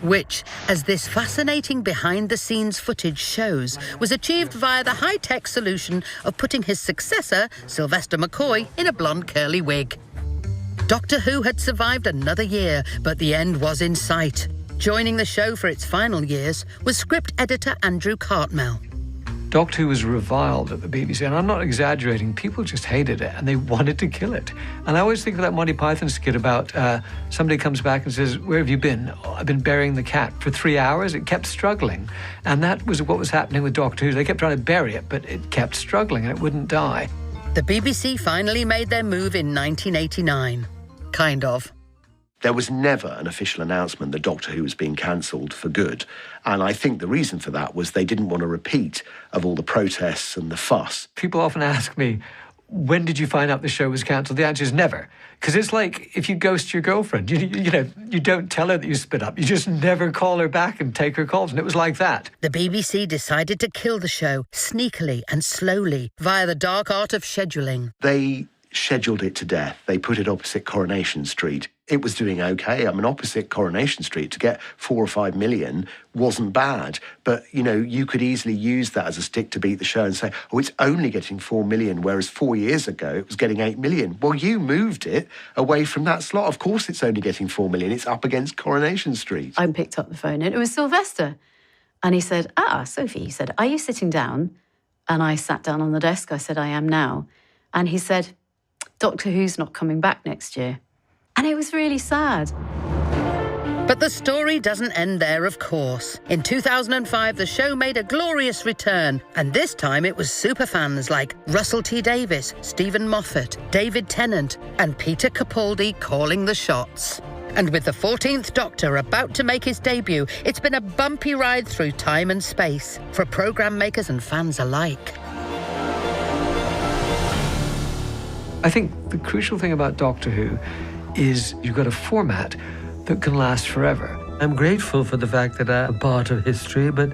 Which, as this fascinating behind-the-scenes footage shows, was achieved via the high-tech solution of putting his successor, Sylvester McCoy, in a blonde curly wig. Doctor Who had survived another year, but the end was in sight. Joining the show for its final years was script editor Andrew Cartmel. Doctor Who was reviled at the BBC, and I'm not exaggerating. People just hated it, and they wanted to kill it. And I always think of that Monty Python skit about somebody comes back and says, where have you been? Oh, I've been burying the cat for 3 hours. It kept struggling. And that was what was happening with Doctor Who. They kept trying to bury it, but it kept struggling, and it wouldn't die. The BBC finally made their move in 1989. Kind of. There was never an official announcement that Doctor Who was being cancelled for good. And I think the reason for that was they didn't want a repeat of all the protests and the fuss. People often ask me, when did you find out the show was cancelled? The answer is never. Because it's like if you ghost your girlfriend, you don't tell her that you split up. You just never call her back and take her calls. And it was like that. The BBC decided to kill the show sneakily and slowly via the dark art of scheduling. They scheduled it to death. They put it opposite Coronation Street. It was doing okay. I mean, opposite Coronation Street, to get 4 or 5 million wasn't bad. But, you know, you could easily use that as a stick to beat the show and say, oh, it's only getting 4 million, whereas 4 years ago it was getting 8 million. Well, you moved it away from that slot. Of course it's only getting 4 million. It's up against Coronation Street. I picked up the phone and it was Sylvester. And he said, Sophie, he said, are you sitting down? And I sat down on the desk. I said, I am now. And he said, Doctor Who's not coming back next year. And it was really sad. But the story doesn't end there, of course. In 2005, the show made a glorious return, and this time it was superfans like Russell T Davies, Stephen Moffat, David Tennant, and Peter Capaldi calling the shots. And with the 14th Doctor about to make his debut, it's been a bumpy ride through time and space for programme makers and fans alike. I think the crucial thing about Doctor Who is you've got a format that can last forever. I'm grateful for the fact that I'm a part of history, but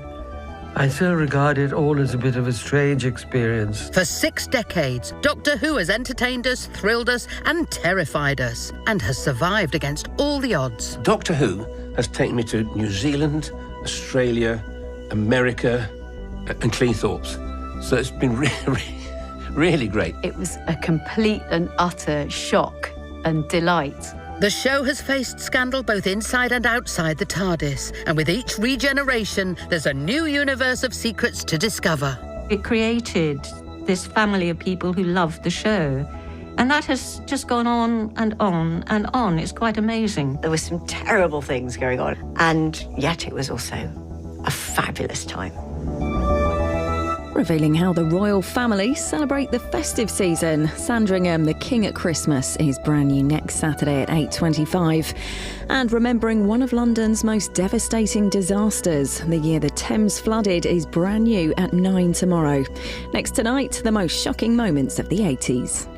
I still regard it all as a bit of a strange experience. For 6 decades, Doctor Who has entertained us, thrilled us, and terrified us, and has survived against all the odds. Doctor Who has taken me to New Zealand, Australia, America, and Cleethorpes. So it's been really great. It was a complete and utter shock and delight. The show has faced scandal both inside and outside the TARDIS, and with each regeneration, there's a new universe of secrets to discover. It created this family of people who loved the show, and that has just gone on and on and on. It's quite amazing. There were some terrible things going on, and yet it was also a fabulous time. Revealing how the royal family celebrate the festive season. Sandringham, The King at Christmas, is brand new next Saturday at 8:25. And remembering one of London's most devastating disasters, the year the Thames flooded, is brand new at 9 tomorrow. Next tonight, the most shocking moments of the 80s.